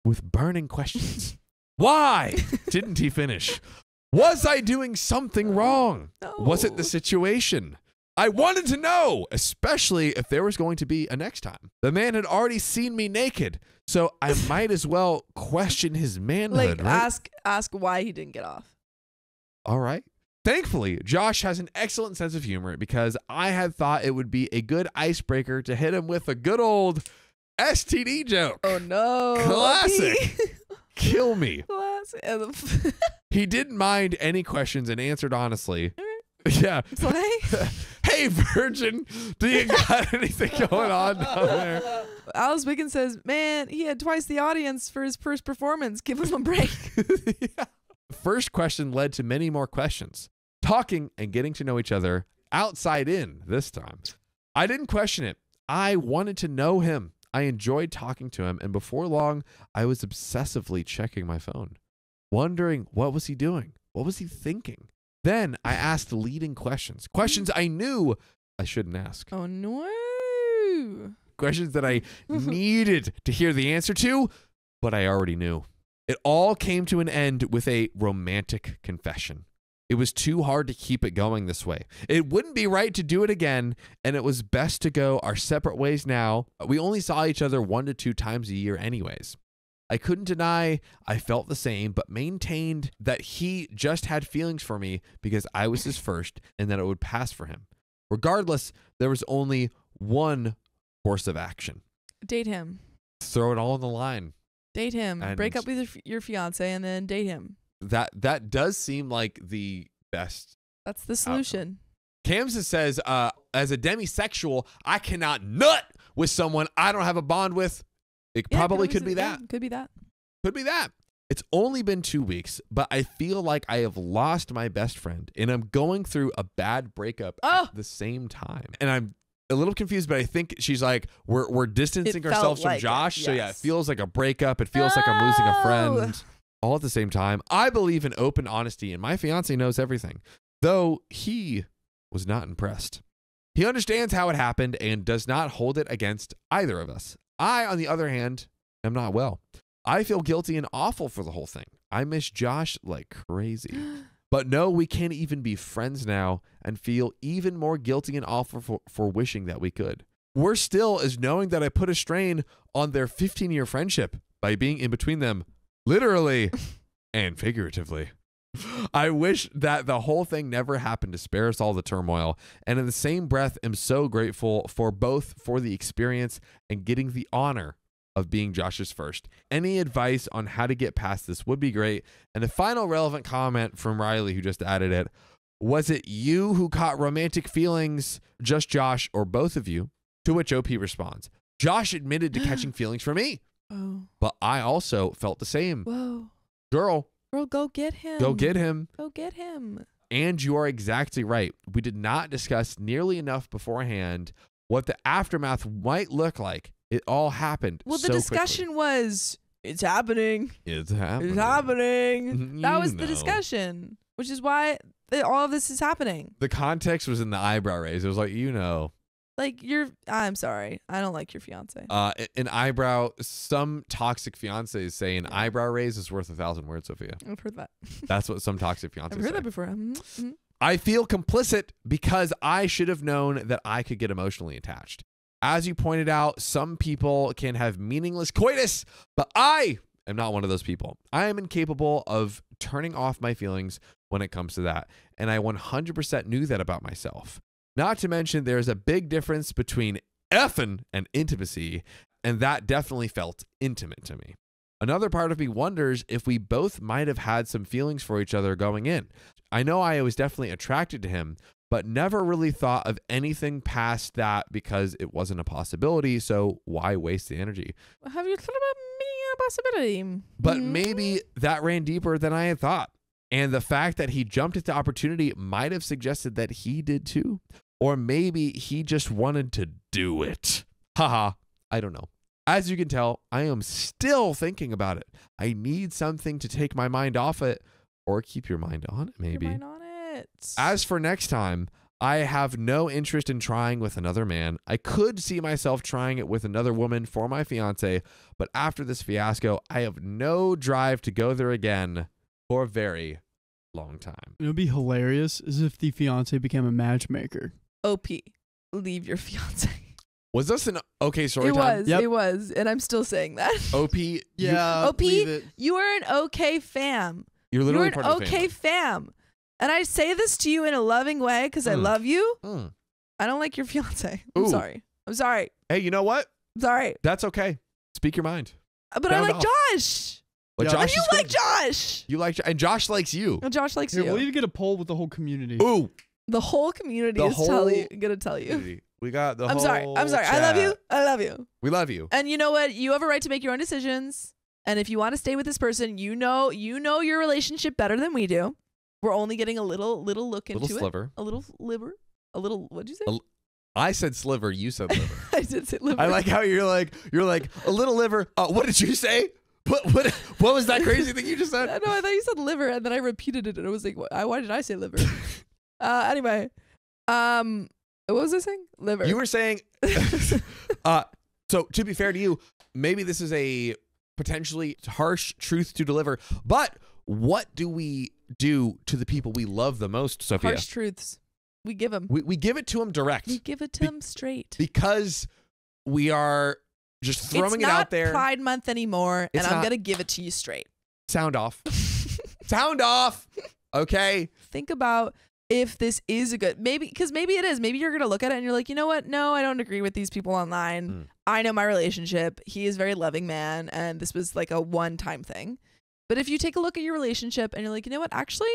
Speaker 1: with burning questions. Why didn't he finish? Was I doing something wrong?
Speaker 2: No.
Speaker 1: Was it the situation? I wanted to know, especially if there was going to be a next time. The man had already seen me naked, so I might as well question his manhood,
Speaker 2: Like,
Speaker 1: right?
Speaker 2: ask why he didn't get off.
Speaker 1: All right. Thankfully, Josh has an excellent sense of humor because I had thought it would be a good icebreaker to hit him with a good old STD joke.
Speaker 2: Oh no.
Speaker 1: Classic. Kill me.
Speaker 2: Classic.
Speaker 1: He didn't mind any questions and answered honestly. Yeah.
Speaker 2: Slay.
Speaker 1: Hey, virgin, do you got anything going on down there?
Speaker 2: Alice Wiggins says, man, he had twice the audience for his first performance. Give him a break.
Speaker 1: Yeah. First question led to many more questions. Talking and getting to know each other outside in this time. I didn't question it. I wanted to know him. I enjoyed talking to him, and before long, I was obsessively checking my phone, wondering what was he doing? What was he thinking? Then I asked leading questions I knew I shouldn't ask.
Speaker 2: Oh no.
Speaker 1: Questions that I needed to hear the answer to, but I already knew. It all came to an end with a romantic confession. It was too hard to keep it going this way. It wouldn't be right to do it again, and it was best to go our separate ways now. We only saw each other 1 to 2 times a year anyways. I couldn't deny I felt the same, but maintained that he just had feelings for me because I was his first and that it would pass for him. Regardless, there was only one course of action.
Speaker 2: Date him.
Speaker 1: Throw it all on the line.
Speaker 2: Date him.
Speaker 1: And
Speaker 2: Break up with your fiance and then date him.
Speaker 1: That does seem like the best.
Speaker 2: That's the solution.
Speaker 1: Kamsa says, as a demisexual, I cannot nut with someone I don't have a bond with. It probably could be that.
Speaker 2: Could be that.
Speaker 1: Could be that. It's only been 2 weeks, but I feel like I have lost my best friend and I'm going through a bad breakup at the same time. And I'm a little confused, but I think she's like, we're distancing ourselves from Josh. So yeah, it feels like a breakup. It feels like I'm losing a friend all at the same time. I believe in open honesty and my fiance knows everything, though he was not impressed. He understands how it happened and does not hold it against either of us. I, on the other hand, am not well. I feel guilty and awful for the whole thing. I miss Josh like crazy. But no, we can't even be friends now and feel even more guilty and awful for wishing that we could. Worse still is knowing that I put a strain on their 15-year friendship by being in between them, literally and figuratively. I wish that the whole thing never happened to spare us all the turmoil, and in the same breath am so grateful for both for the experience and getting the honor of being Josh's first. Any advice on how to get past this would be great. And a final relevant comment from Riley, who just added it. Was it you who caught romantic feelings, just Josh, or both of you? To which OP responds, Josh admitted to catching feelings for me, but I also felt the same.
Speaker 2: Whoa.
Speaker 1: Girl,
Speaker 2: Go get him.
Speaker 1: go get him.
Speaker 2: Go get him.
Speaker 1: And you are exactly right. We did not discuss nearly enough beforehand what the aftermath might look like. It all happened.
Speaker 2: Well,
Speaker 1: so
Speaker 2: the discussion
Speaker 1: quickly.
Speaker 2: was, it's happening.
Speaker 1: It's happening.
Speaker 2: It's happening. That
Speaker 1: You
Speaker 2: was the
Speaker 1: know.
Speaker 2: discussion, which is why all of this is happening.
Speaker 1: The context was in the eyebrow raise. It was like,
Speaker 2: Like, I'm sorry. I don't like your fiance.
Speaker 1: an eyebrow, some toxic fiancés say an eyebrow raise is worth 1,000 words, Sophia.
Speaker 2: I've heard that.
Speaker 1: That's what some toxic fiancés
Speaker 2: I've heard
Speaker 1: say.
Speaker 2: that before. Mm-hmm.
Speaker 1: I feel complicit because I should have known that I could get emotionally attached. As you pointed out, some people can have meaningless coitus, but I am not one of those people. I am incapable of turning off my feelings when it comes to that, and I 100% knew that about myself. Not to mention, there's a big difference between effing and intimacy, and that definitely felt intimate to me. Another part of me wonders if we both might have had some feelings for each other going in. I know I was definitely attracted to him, but never really thought of anything past that because it wasn't a possibility, so why waste the energy?
Speaker 2: Have you thought about me a possibility?
Speaker 1: But maybe that ran deeper than I had thought. And the fact that he jumped at the opportunity might have suggested that he did too. Or maybe he just wanted to do it. Haha, I don't know. As you can tell, I am still thinking about it. I need something to take my mind off it or keep your mind on it, maybe.
Speaker 2: Keep your mind on it.
Speaker 1: As for next time, I have no interest in trying with another man. I could see myself trying it with another woman for my fiance, but after this fiasco, I have no drive to go there again for a very long time.
Speaker 3: It would be hilarious as if the fiance became a matchmaker.
Speaker 2: OP, leave your fiance.
Speaker 1: Was this an okay story
Speaker 2: It
Speaker 1: time?
Speaker 2: was.
Speaker 3: Yep.
Speaker 2: It was, and I'm still saying that.
Speaker 1: OP,
Speaker 3: Yeah.
Speaker 2: OP,
Speaker 3: leave it.
Speaker 2: you are an okay fam.
Speaker 1: you're literally
Speaker 2: You're
Speaker 1: part
Speaker 2: an
Speaker 1: of the
Speaker 2: okay
Speaker 1: family.
Speaker 2: fam. And I say this to you in a loving way because I love you.
Speaker 1: Mm.
Speaker 2: I don't like your fiance. I'm
Speaker 1: Ooh.
Speaker 2: sorry. I'm sorry.
Speaker 1: Hey, you know what?
Speaker 2: I'm sorry.
Speaker 1: That's okay. Speak your mind.
Speaker 2: But I
Speaker 1: Sound
Speaker 2: like
Speaker 1: off.
Speaker 2: Josh.
Speaker 1: Like
Speaker 3: Yeah.
Speaker 1: Josh
Speaker 2: And you
Speaker 1: is
Speaker 2: like
Speaker 1: good.
Speaker 2: Josh.
Speaker 1: You like, and Josh likes you.
Speaker 2: And Josh likes
Speaker 3: Here,
Speaker 2: you.
Speaker 3: we'll need to get a poll with the whole community.
Speaker 1: Ooh.
Speaker 2: The whole community
Speaker 1: The
Speaker 2: is gonna tell you.
Speaker 1: We got the
Speaker 2: I'm
Speaker 1: whole
Speaker 2: sorry. I love you.
Speaker 1: chat.
Speaker 2: I love you.
Speaker 1: We love you.
Speaker 2: And you know what? You have a right to make your own decisions. And if you want to stay with this person, you know your relationship better than we do. We're only getting a little look into
Speaker 1: Little
Speaker 2: it.
Speaker 1: sliver.
Speaker 2: A little liver. A little. What'd you say?
Speaker 1: I said sliver. You said liver.
Speaker 2: I did say liver.
Speaker 1: I like how you're like a little liver. What did you say? What was that crazy thing you just said?
Speaker 2: No, I thought you said liver, and then I repeated it, and I was like, why did I say liver? Anyway, what was I saying? Liver.
Speaker 1: You were saying. So to be fair to you, maybe this is a potentially harsh truth to deliver, but what do we do to the people we love the most, Sophia?
Speaker 2: Harsh truths. We give them.
Speaker 1: We give it to them direct.
Speaker 2: We give it to them straight.
Speaker 1: Because we are just throwing it out there.
Speaker 2: It's not Pride Month anymore,
Speaker 1: It's
Speaker 2: and I'm
Speaker 1: not.
Speaker 2: gonna give it to you straight.
Speaker 1: Sound off. Sound off. Okay.
Speaker 2: Think about if this is a good, because maybe it is. Maybe you're gonna look at it and you're like, you know what? No, I don't agree with these people online. I know my relationship. He is a very loving man, and this was like a one-time thing. But if you take a look at your relationship and you're like, you know what? Actually,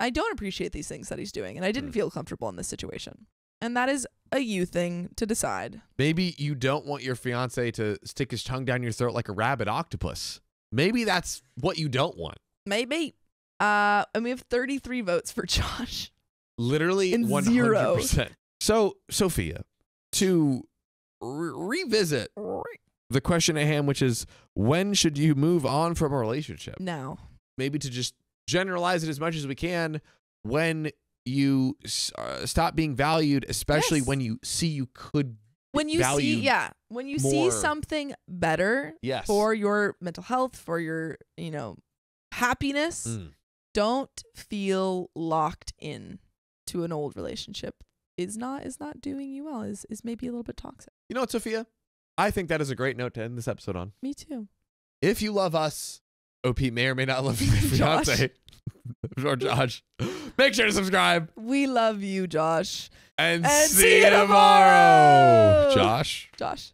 Speaker 2: I don't appreciate these things that he's doing, and I didn't feel comfortable in this situation. And that is a you thing to decide.
Speaker 1: Maybe you don't want your fiance to stick his tongue down your throat like a rabid octopus. Maybe that's what you don't want.
Speaker 2: Maybe. And we have 33 votes for Josh.
Speaker 1: Literally
Speaker 2: And
Speaker 1: 100%. So, Sophia, to revisit the question at hand, which is, when should you move on from a relationship?
Speaker 2: Now.
Speaker 1: Maybe to just generalize it as much as we can, when you stop being valued, especially
Speaker 2: Yes.
Speaker 1: when you see you could
Speaker 2: When you
Speaker 1: value
Speaker 2: when you
Speaker 1: more.
Speaker 2: see something better
Speaker 1: Yes.
Speaker 2: for your mental health, for your, happiness, don't feel locked in to an old relationship. Is not doing you well. Is maybe a little bit toxic.
Speaker 1: You know what, Sophia? I think that is a great note to end this episode on.
Speaker 2: Me too.
Speaker 1: If you love us, OP may or may not love your
Speaker 2: Josh.
Speaker 1: fiance or Josh. Make sure to subscribe
Speaker 2: We love you, Josh.
Speaker 1: and
Speaker 2: And
Speaker 1: see you tomorrow. Josh.
Speaker 2: Josh.